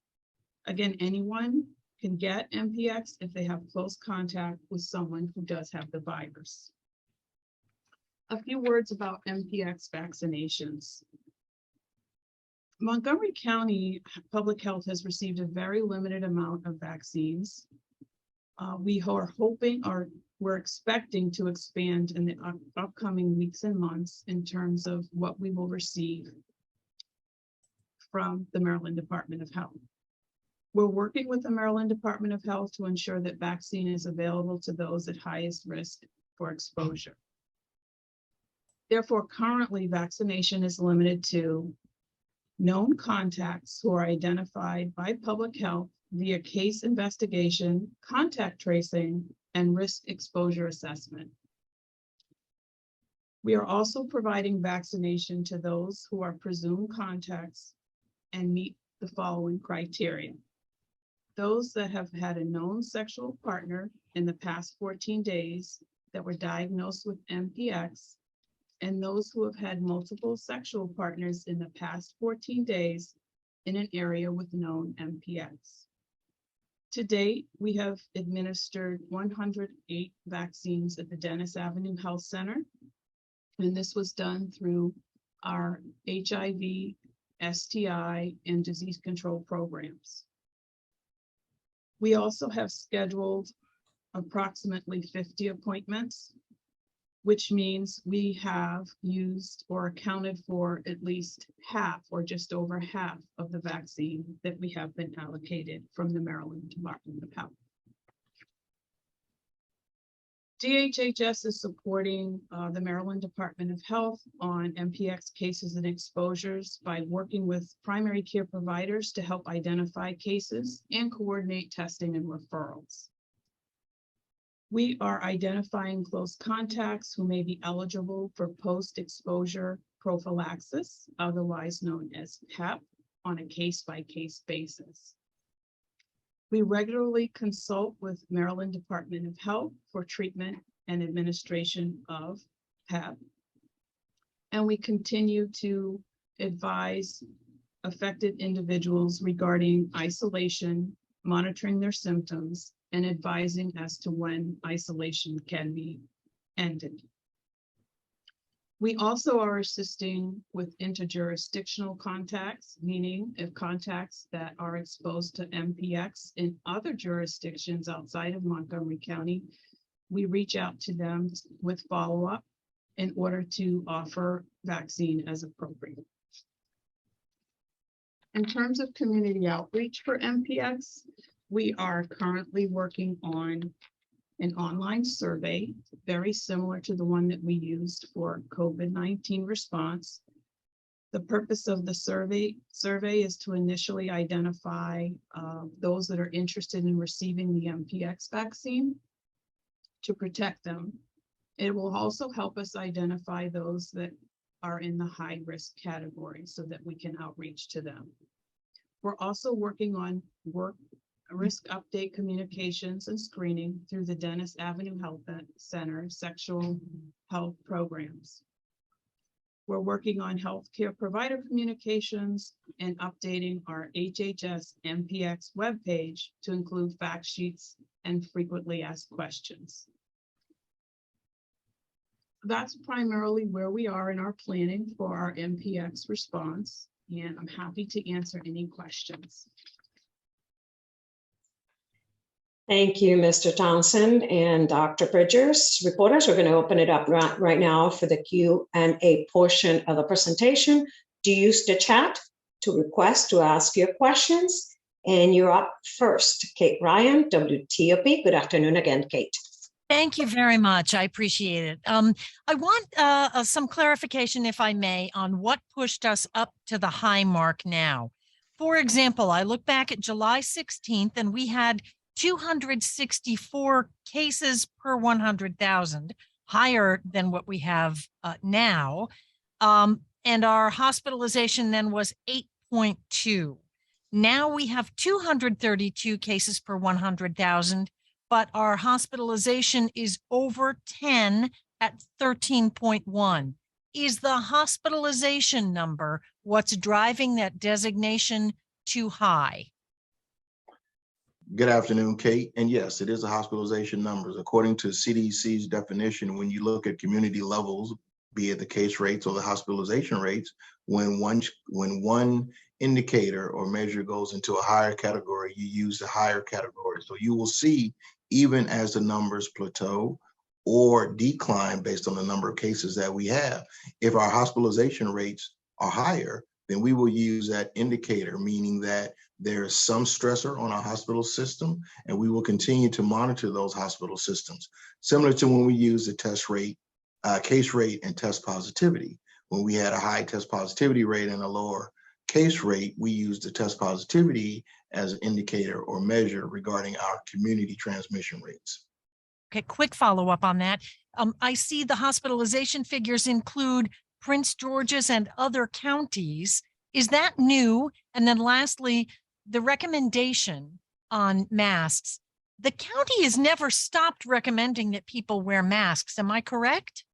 Again, anyone can get Mpx if they have close contact with someone who does have the virus. A few words about Mpx vaccinations. Montgomery County Public Health has received a very limited amount of vaccines. We are hoping, or we're expecting to expand in the upcoming weeks and months in terms of what we will receive from the Maryland Department of Health. We're working with the Maryland Department of Health to ensure that vaccine is available to those at highest risk for exposure. Therefore, currently vaccination is limited to known contacts who are identified by public health via case investigation, contact tracing, and risk exposure assessment. We are also providing vaccination to those who are presumed contacts and meet the following criteria. Those that have had a known sexual partner in the past 14 days that were diagnosed with Mpx, and those who have had multiple sexual partners in the past 14 days in an area with known Mpx. To date, we have administered 108 vaccines at the Dennis Avenue Health Center, and this was done through our HIV, STI, and disease control programs. We also have scheduled approximately 50 appointments, which means we have used or accounted for at least half or just over half of the vaccine that we have been allocated from the Maryland Department of Health. DHHS is supporting the Maryland Department of Health on Mpx cases and exposures by working with primary care providers to help identify cases and coordinate testing and referrals. We are identifying close contacts who may be eligible for post-exposure prophylaxis, otherwise known as PEP, on a case-by-case basis. We regularly consult with Maryland Department of Health for treatment and administration of PEP. And we continue to advise affected individuals regarding isolation, monitoring their symptoms, and advising as to when isolation can be ended. We also are assisting with interjurisdictional contacts, meaning if contacts that are exposed to Mpx in other jurisdictions outside of Montgomery County, we reach out to them with follow-up in order to offer vaccine as appropriate. In terms of community outreach for Mpx, we are currently working on an online survey, very similar to the one that we used for COVID-19 response. The purpose of the survey is to initially identify those that are interested in receiving the Mpx vaccine to protect them. It will also help us identify those that are in the high risk category so that we can outreach to them. We're also working on risk update communications and screening through the Dennis Avenue Health Center sexual health programs. We're working on healthcare provider communications and updating our HHS Mpx webpage to include fact sheets and frequently asked questions. That's primarily where we are in our planning for our Mpx response, and I'm happy to answer any questions. Thank you, Mr. Townsend and Dr. Bridgers. Reporters, we're going to open it up right now for the Q&A portion of the presentation. Do use the chat to request to ask your questions. And you're up first, Kate Ryan, WTOP. Good afternoon again, Kate. Thank you very much. I appreciate it. I want some clarification, if I may, on what pushed us up to the high mark now. For example, I look back at July 16th and we had 264 cases per 100,000, higher than what we have now. And our hospitalization then was 8.2. Now we have 232 cases per 100,000, but our hospitalization is over 10 at 13.1. Is the hospitalization number what's driving that designation too high? Good afternoon, Kate. And yes, it is the hospitalization numbers. According to CDC's definition, when you look at community levels, be it the case rates or the hospitalization rates, when one indicator or measure goes into a higher category, you use the higher category. So you will see, even as the numbers plateau or decline based on the number of cases that we have, if our hospitalization rates are higher, then we will use that indicator, meaning that there's some stressor on our hospital system, and we will continue to monitor those hospital systems. Similar to when we use the test rate, case rate and test positivity. When we had a high test positivity rate and a lower case rate, we used the test positivity as an indicator or measure regarding our community transmission rates. Okay, quick follow-up on that. I see the hospitalization figures include Prince George's and other counties. Is that new? And then lastly, the recommendation on masks. The county has never stopped recommending that people wear masks. Am I correct?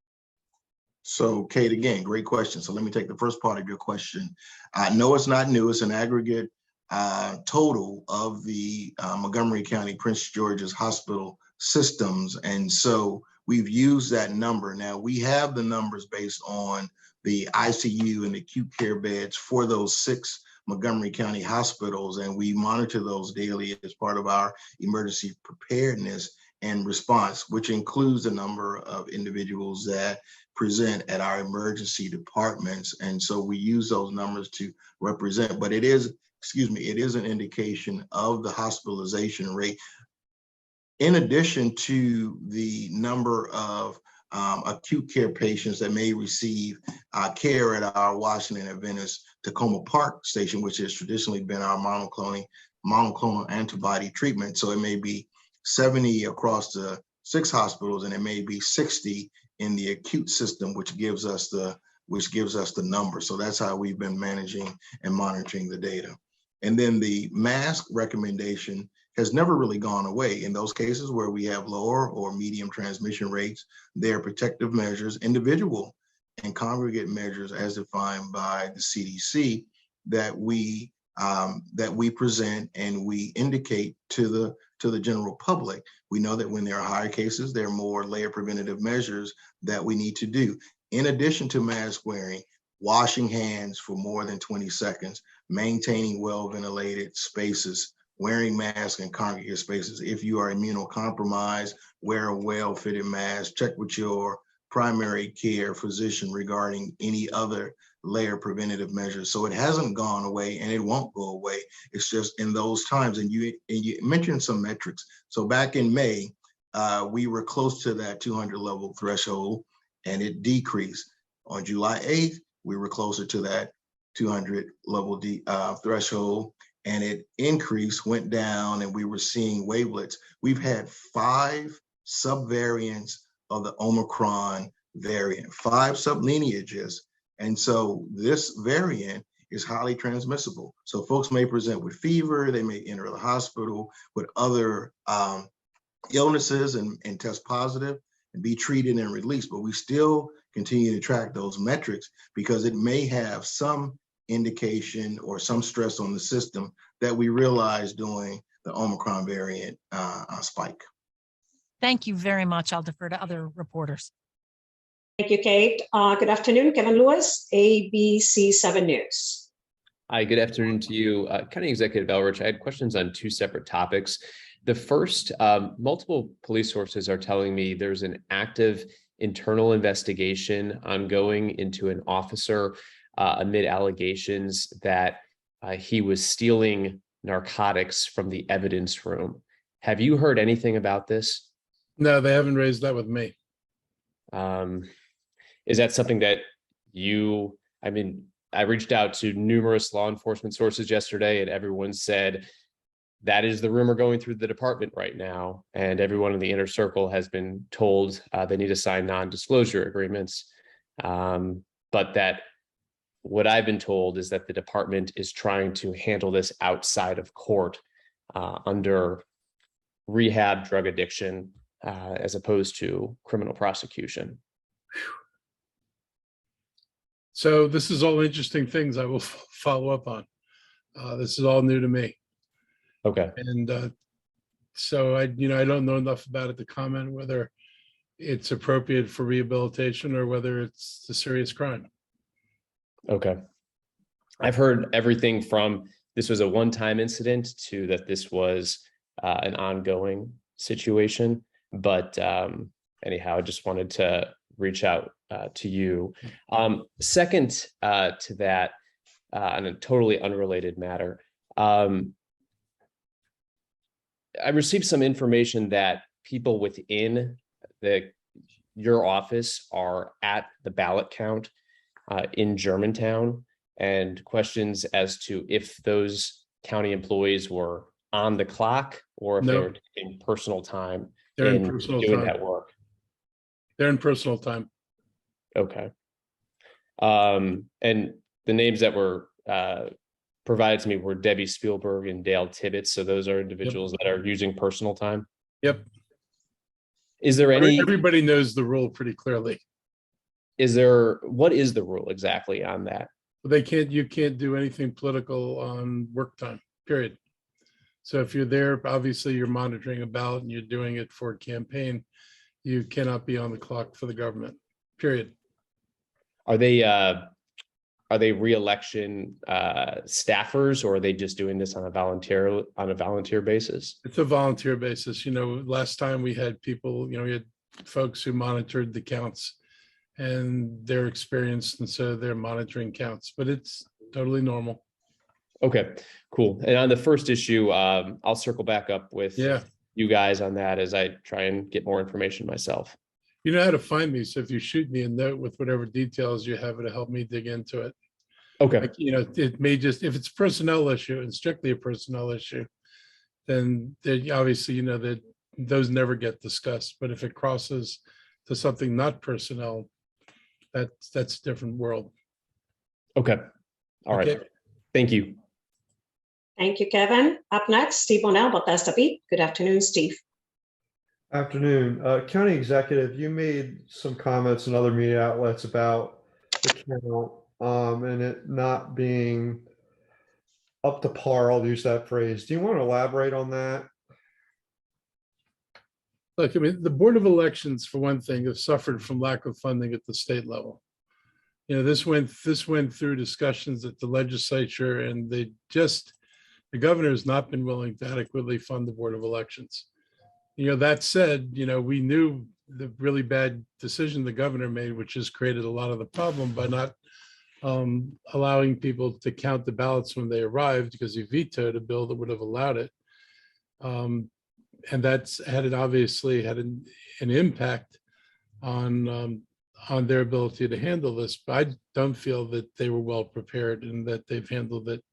So, Kate, again, great question. So let me take the first part of your question. No, it's not new. It's an aggregate total of the Montgomery County Prince George's hospital systems. And so we've used that number. Now, we have the numbers based on the ICU and acute care beds for those 6 Montgomery County hospitals, and we monitor those daily as part of our emergency preparedness and response, which includes the number of individuals that present at our emergency departments. And so we use those numbers to represent, but it is an indication of the hospitalization rate. In addition to the number of acute care patients that may receive care at our Washington Adventist Tacoma Park station, which has traditionally been our monoclonal antibody treatment. So it may be 70 across the 6 hospitals, and it may be 60 in the acute system, which gives us the number. So that's how we've been managing and monitoring the data. And then the mask recommendation has never really gone away. In those cases where we have lower or medium transmission rates, there are protective measures, individual and congregate measures as defined by the CDC that we present and we indicate to the general public. We know that when there are higher cases, there are more layer preventative measures that we need to do. In addition to mask wearing, washing hands for more than 20 seconds, maintaining well-ventilated spaces, wearing masks in congregate spaces. If you are immunocompromised, wear a well-fitted mask. Check with your primary care physician regarding any other layer preventative measures. So it hasn't gone away and it won't go away. It's just in those times, and you mentioned some metrics. So back in May, we were close to that 200 level threshold and it decreased. On July 8th, we were closer to that 200 level threshold, and it increased, went down, and we were seeing wavelets. We've had 5 subvariants of the Omicron variant, 5 sublineages. And so this variant is highly transmissible. So folks may present with fever, they may enter the hospital with other illnesses and test positive and be treated and released, but we still continue to track those metrics because it may have some indication or some stress on the system that we realized during the Omicron variant spike. Thank you very much. I'll defer to other reporters. Thank you, Kate. Good afternoon, Kevin Lewis, ABC7 News. Hi, good afternoon to you. County Executive Elrich, I had questions on two separate topics. The first, multiple police sources are telling me there's an active internal investigation ongoing into an officer amid allegations that he was stealing narcotics from the evidence room. Have you heard anything about this? No, they haven't raised that with me. Is that something that I reached out to numerous law enforcement sources yesterday and everyone said that is the rumor going through the department right now. And everyone in the inner circle has been told they need to sign non-disclosure agreements. But that what I've been told is that the department is trying to handle this outside of court under rehab drug addiction as opposed to criminal prosecution. So this is all interesting things I will follow up on. This is all new to me. Okay. And so I don't know enough about it to comment whether it's appropriate for rehabilitation or whether it's a serious crime. Okay. I've heard everything from this was a one-time incident to that this was an ongoing situation. But anyhow, I just wanted to reach out to you. Second to that, on a totally unrelated matter, I received some information that people within your office are at the ballot count in Germantown, and questions as to if those county employees were on the clock or if they were taking personal time in doing that work. They're in personal time. Okay. And the names that were provided to me were Debbie Spielberg and Dale Tibbetts. So those are individuals that are using personal time. Yep. Is there any? Everybody knows the rule pretty clearly. What is the rule exactly on that? You can't do anything political on work time, period. So if you're there, obviously you're monitoring a ballot and you're doing it for a campaign. You cannot be on the clock for the government, period. Are they re-election staffers, or are they just doing this on a volunteer basis? It's a volunteer basis. Last time we had people, we had folks who monitored the counts and they're experienced, and so they're monitoring counts, but it's totally normal. Okay, cool. And on the first issue, I'll circle back up with you guys on that as I try and get more information myself. You know how to find me, so if you shoot me a note with whatever details you have, it'll help me dig into it. Okay. It may just, if it's a personnel issue and strictly a personnel issue, then obviously, that those never get discussed. But if it crosses to something not personnel, that's a different world. Okay. All right. Thank you. Thank you, Kevin. Up next, Steve Bonnell, Bethesda Beat. Good afternoon, Steve. Afternoon. County Executive, you made some comments in other media outlets about the count and it not being up to par. I'll use that phrase. Do you want to elaborate on that? Look, the Board of Elections, for one thing, have suffered from lack of funding at the state level. This went through discussions at the legislature, and the governor has not been willing to adequately fund the Board of Elections. That said, we knew the really bad decision the governor made, which has created a lot of the problem by not allowing people to count the ballots when they arrived, because he vetoed a bill that would have allowed it. And that's obviously had an impact on their ability to handle this. But I don't feel that they were well prepared and that they've handled it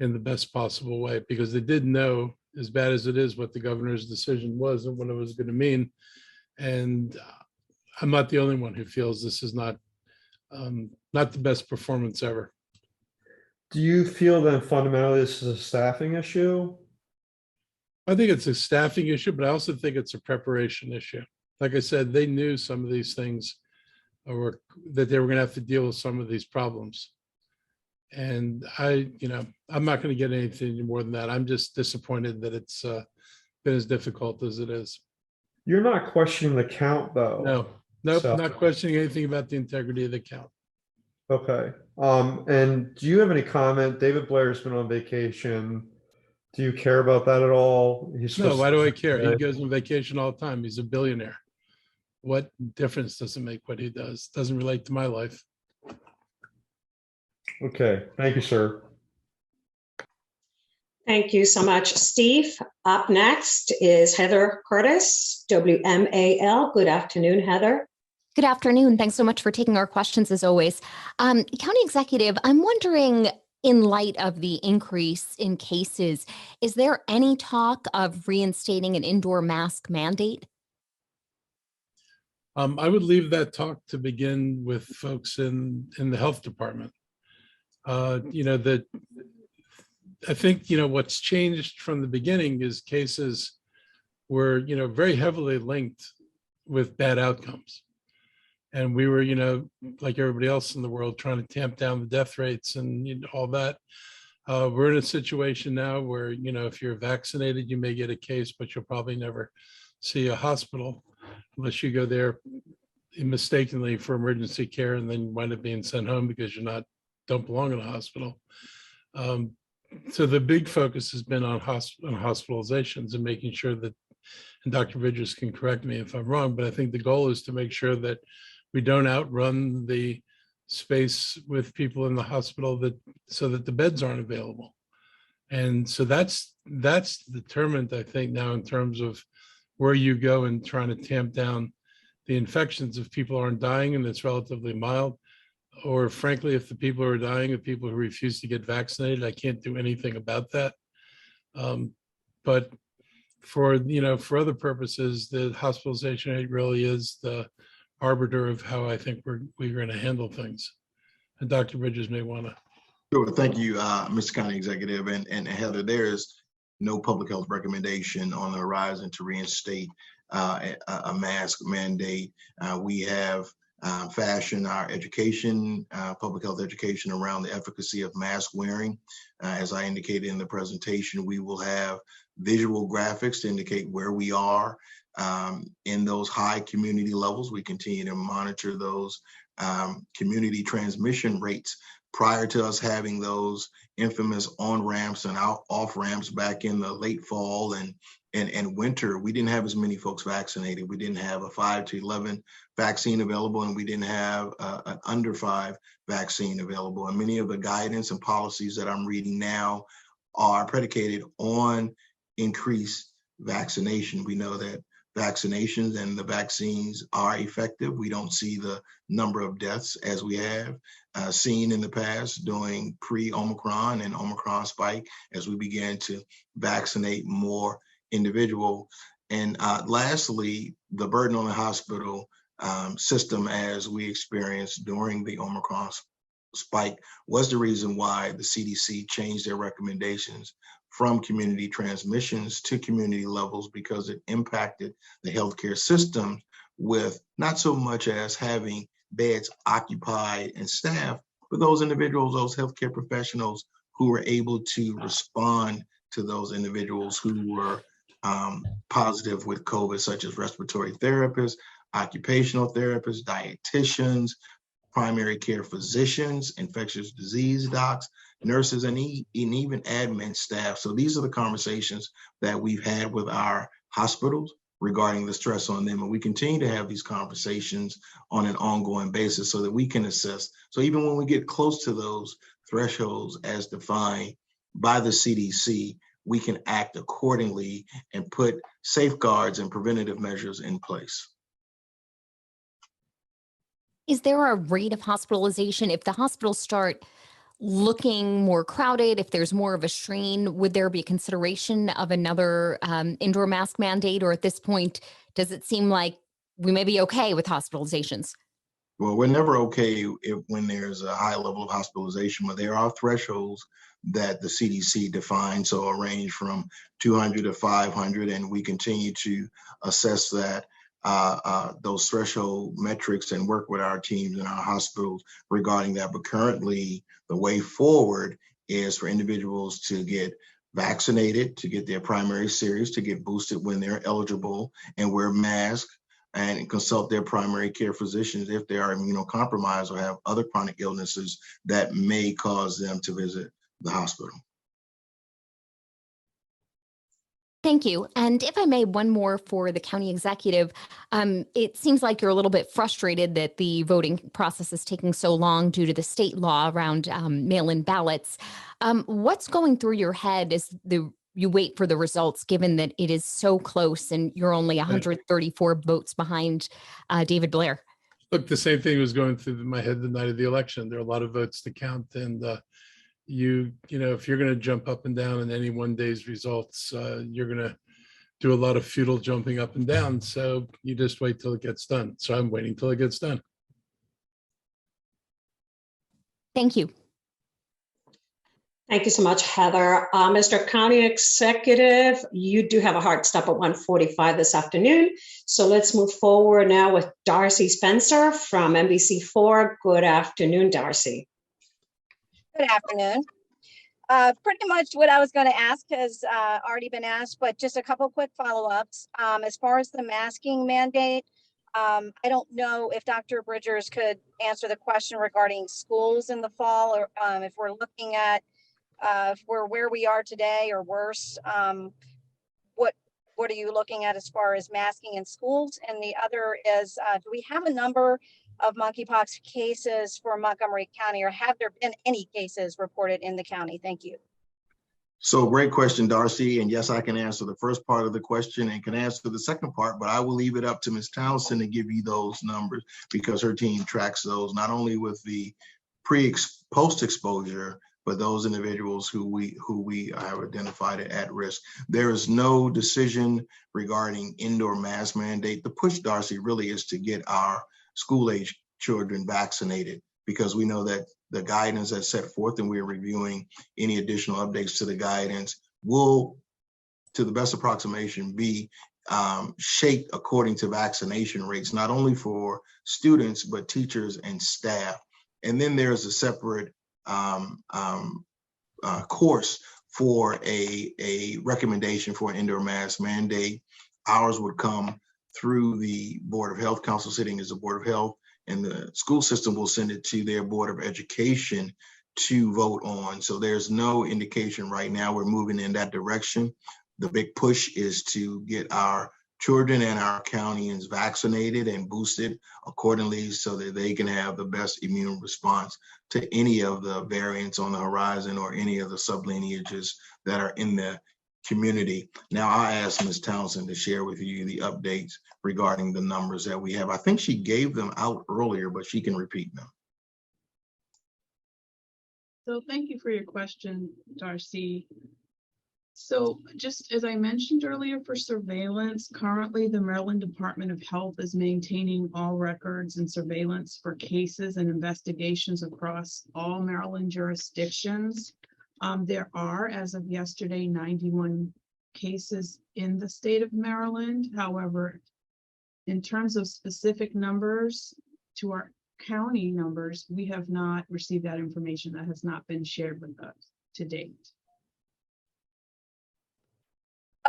in the best possible way, because they did know, as bad as it is, what the governor's decision was and what it was going to mean. And I'm not the only one who feels this is not the best performance ever. Do you feel that fundamentally this is a staffing issue? I think it's a staffing issue, but I also think it's a preparation issue. Like I said, they knew some of these things or that they were going to have to deal with some of these problems. And I'm not going to get anything more than that. I'm just disappointed that it's been as difficult as it is. You're not questioning the count, though. No, nope, So- not questioning anything about the integrity of the count. Okay. And do you have any comment? David Blair's been on vacation. Do you care about that at all? He's No, supposed why to- do I care? He goes on vacation all the time. He's a billionaire. What difference does it make what he does? Doesn't relate to my life. Okay. Thank you, sir. Thank you so much, Steve. Up next is Heather Curtis, WMAL. Good afternoon, Heather. Good afternoon. Thanks so much for taking our questions as always. County Executive, I'm wondering, in light of the increase in cases, is there any talk of reinstating an indoor mask mandate? I would leave that talk to begin with folks in the health department. I think, what's changed from the beginning is cases were, very heavily linked with bad outcomes. And we were, like everybody else in the world, trying to tamp down the death rates and all that. We're in a situation now where, if you're vaccinated, you may get a case, but you'll probably never see a hospital unless you go there mistakenly for emergency care and then wind up being sent home because don't belong in a hospital. So the big focus has been on hospitalizations and making sure that, and Dr. Bridges can correct me if I'm wrong, but I think the goal is to make sure that we don't outrun the space with people in the hospital so that the beds aren't available. And so that's determined, I think, now in terms of where you go and trying to tamp down the infections. If people aren't dying and it's relatively mild, or frankly, if the people who are dying are people who refuse to get vaccinated, I can't do anything about that. But for other purposes, the hospitalization rate really is the arbiter of how I think we're going to handle things. And Dr. Bridges may want to. Sure. Thank you, Mr. County Executive. And Heather, there is no public health recommendation on the horizon to reinstate a mask mandate. We have fashioned our education, public health education, around the efficacy of mask wearing. As I indicated in the presentation, we will have visual graphics to indicate where we are in those high community levels. We continue to monitor those community transmission rates. Prior to us having those infamous on-ramps and off-ramps back in the late fall and winter, we didn't have as many folks vaccinated. We didn't have a 5 to 11 vaccine available, and we didn't have an under 5 vaccine available. And many of the guidance and policies that I'm reading now are predicated on increased vaccination. We know that vaccinations and the vaccines are effective. We don't see the number of deaths as we have seen in the past during pre-Omicron and Omicron spike as we began to vaccinate more individuals. And lastly, the burden on the hospital system as we experienced during the Omicron spike was the reason why the CDC changed their recommendations from community transmissions to community levels, because it impacted the healthcare system with not so much as having beds occupied and staffed, but those individuals, those healthcare professionals who were able to respond to those individuals who were positive with COVID, such as respiratory therapists, occupational therapists, dietitians, primary care physicians, infectious disease docs, nurses, and even admin staff. So these are the conversations that we've had with our hospitals regarding the stress on them. And we continue to have these conversations on an ongoing basis so that we can assess. So even when we get close to those thresholds as defined by the CDC, we can act accordingly and put safeguards and preventative measures in place. Is there a rate of hospitalization? If the hospitals start looking more crowded, if there's more of a strain, would there be a consideration of another indoor mask mandate? Or at this point, does it seem like we may be okay with hospitalizations? Well, we're never okay when there's a high level of hospitalization, but there are thresholds that the CDC defines, so a range from 200 to 500, and we continue to assess that those threshold metrics and work with our teams in our hospitals regarding that. But currently, the way forward is for individuals to get vaccinated, to get their primary series, to get boosted when they're eligible, and wear masks and consult their primary care physicians if they are immunocompromised or have other chronic illnesses that may cause them to visit the hospital. Thank you. And if I may, one more for the county executive. It seems like you're a little bit frustrated that the voting process is taking so long due to the state law around mail-in ballots. What's going through your head as you wait for the results, given that it is so close and you're only 134 votes behind David Blair? Look, the same thing was going through my head the night of the election. There are a lot of votes to count, and you know, if you're going to jump up and down in any one day's results, you're going to do a lot of futile jumping up and down. So you just wait till it gets done. So I'm waiting till it gets done. Thank you. Thank you so much, Heather. Mr. County Executive, you do have a hard stop at 1:45 this afternoon. So let's move forward now with Darcy Spencer from NBC4. Good afternoon, Darcy. Good afternoon. Pretty much what I was going to ask has already been asked, but just a couple quick follow-ups. As far as the masking mandate, I don't know if Dr. Bridgers could answer the question regarding schools in the fall, or if we're looking at if we're where we are today or worse, what are you looking at as far as masking in schools? And the other is, do we have a number of monkeypox cases for Montgomery County, or have there been any cases reported in the county? Thank you. So great question, Darcy. And yes, I can answer the first part of the question and can answer the second part, but I will leave it up to Ms. Townsend to give you those numbers, because her team tracks those not only with the post-exposure, but those individuals who we have identified at risk. There is no decision regarding indoor mask mandate. The push, Darcy, really is to get our school-age children vaccinated, because we know that the guidance that's set forth, and we're reviewing any additional updates to the guidance, will, to the best approximation, be shaped according to vaccination rates, not only for students, but teachers and staff. And then there's a separate course for a recommendation for an indoor mask mandate. Ours would come through the Board of Health. Council sitting as a Board of Health, and the school system will send it to their Board of Education to vote on. So there's no indication right now we're moving in that direction. The big push is to get our children and our counties vaccinated and boosted accordingly, so that they can have the best immune response to any of the variants on the horizon or any of the sublineages that are in the community. Now, I asked Ms. Townsend to share with you the updates regarding the numbers that we have. I think she gave them out earlier, but she can repeat them. So thank you for your question, Darcy. So just as I mentioned earlier, for surveillance, currently the Maryland Department of Health is maintaining all records and surveillance for cases and investigations across all Maryland jurisdictions. There are, as of yesterday, 91 cases in the state of Maryland. However, in terms of specific numbers to our county numbers, we have not received that information. That has not been shared with us to date.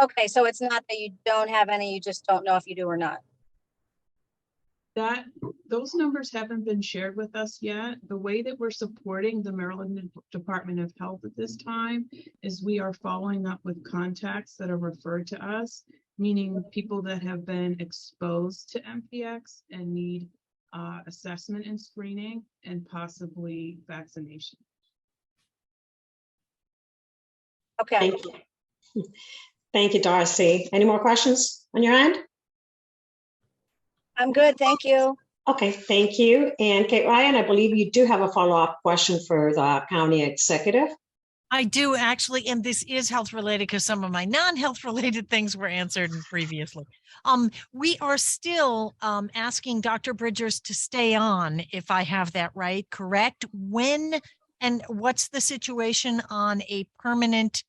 Okay, so it's not that you don't have any, you just don't know if you do or not. Those numbers haven't been shared with us yet. The way that we're supporting the Maryland Department of Health at this time is we are following up with contacts that are referred to us, meaning people that have been exposed to Mpx and need assessment and screening and possibly vaccination. Okay. Thank you. Thank you, Darcy. Any more questions on your end? I'm good, thank you. Okay, thank you. And Kate Ryan, I believe you do have a follow-up question for the county executive. I do actually, and this is health related because some of my non-health related things were answered previously. We are still asking Dr. Bridgers to stay on, if I have that right, correct? When and what's the situation on a permanent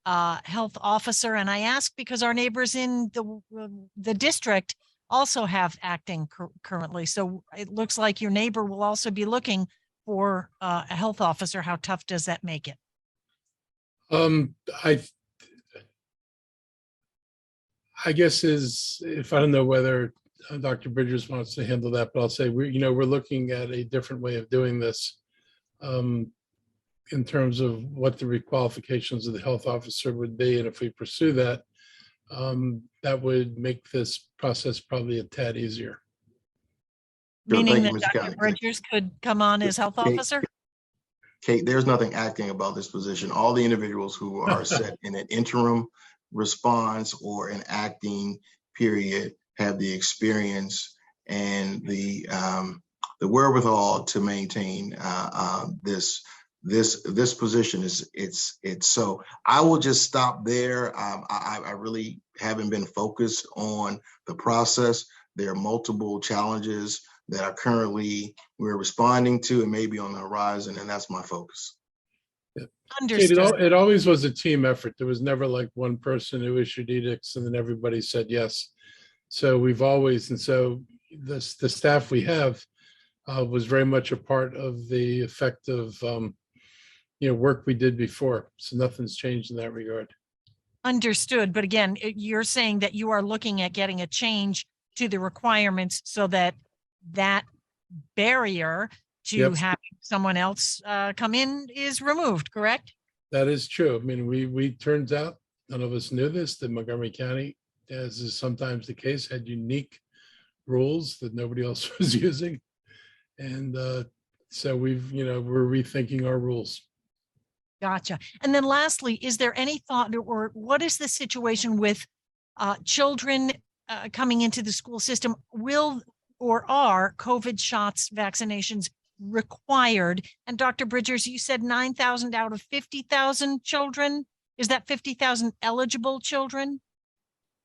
health officer? And I ask because our neighbors in the district also have acting currently. So it looks like your neighbor will also be looking for a health officer. How tough does that make it? I guess if I don't know whether Dr. Bridgers wants to handle that, but I'll say we're looking at a different way of doing this in terms of what the requalifications of the health officer would be, and if we pursue that, that would make this process probably a tad easier. Meaning that Dr. Bridgers could come on as health officer? Kate, there's nothing acting about this position. All the individuals who are set in an interim response or an acting period have the experience and the wherewithal to maintain this position. So I will just stop there. I really haven't been focused on the process. There are multiple challenges that are currently we're responding to and maybe on the horizon, and that's my focus. Understood. It always was a team effort. There was never like one person who issued edicts and then everybody said yes. So we've always, and so the staff we have was very much a part of the effective work we did before. So nothing's changed in that regard. Understood. But again, you're saying that you are looking at getting a change to the requirements so that barrier to having someone else come in is removed, correct? That is true. I mean, we turns out, none of us knew this, that Montgomery County, as is sometimes the case, had unique rules that nobody else was using. And so we're rethinking our rules. Gotcha. And then lastly, is there any thought, or what is the situation with children coming into the school system? Will or are COVID shots, vaccinations required? And Dr. Bridgers, you said 9,000 out of 50,000 children. Is that 50,000 eligible children?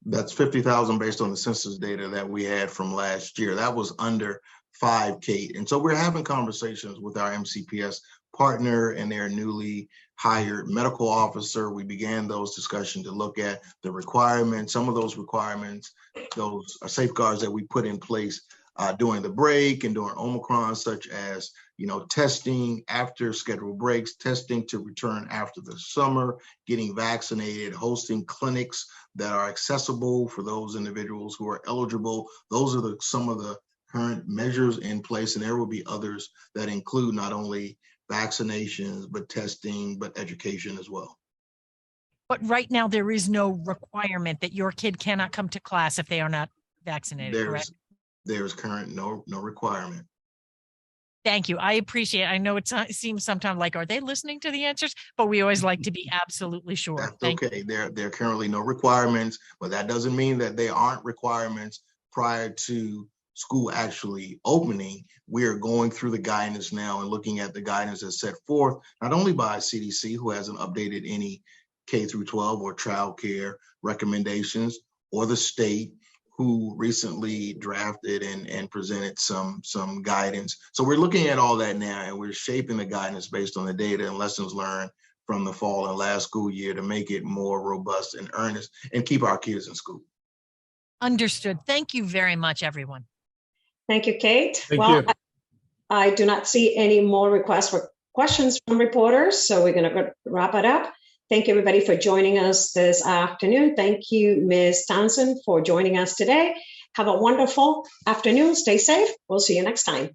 That's 50,000 based on the census data that we had from last year. That was under 5, Kate. And so we're having conversations with our MCPS partner and their newly hired medical officer. We began those discussions to look at the requirements, some of those requirements, those safeguards that we put in place during the break and during Omicron, such as, testing after scheduled breaks, testing to return after the summer, getting vaccinated, hosting clinics that are accessible for those individuals who are eligible. Those are some of the current measures in place, and there will be others that include not only vaccinations, but testing, but education as well. But right now, there is no requirement that your kid cannot come to class if they are not vaccinated, correct? There's current no requirement. Thank you. I appreciate it. I know it seems sometimes like, are they listening to the answers? But we always like to be absolutely sure. That's okay. There are currently no requirements, but that doesn't mean that there aren't requirements prior to school actually opening. We are going through the guidance now and looking at the guidance that's set forth, not only by CDC, who hasn't updated any K through 12 or child care recommendations, or the state, who recently drafted and presented some guidance. So we're looking at all that now, and we're shaping the guidance based on the data and lessons learned from the fall and last school year to make it more robust and earnest and keep our kids in school. Understood. Thank you very much, everyone. Thank you, Kate. Thank you. I do not see any more requests for questions from reporters, so we're going to wrap it up. Thank you, everybody, for joining us this afternoon. Thank you, Ms. Townsend, for joining us today. Have a wonderful afternoon. Stay safe. We'll see you next time.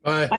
Bye. Bye.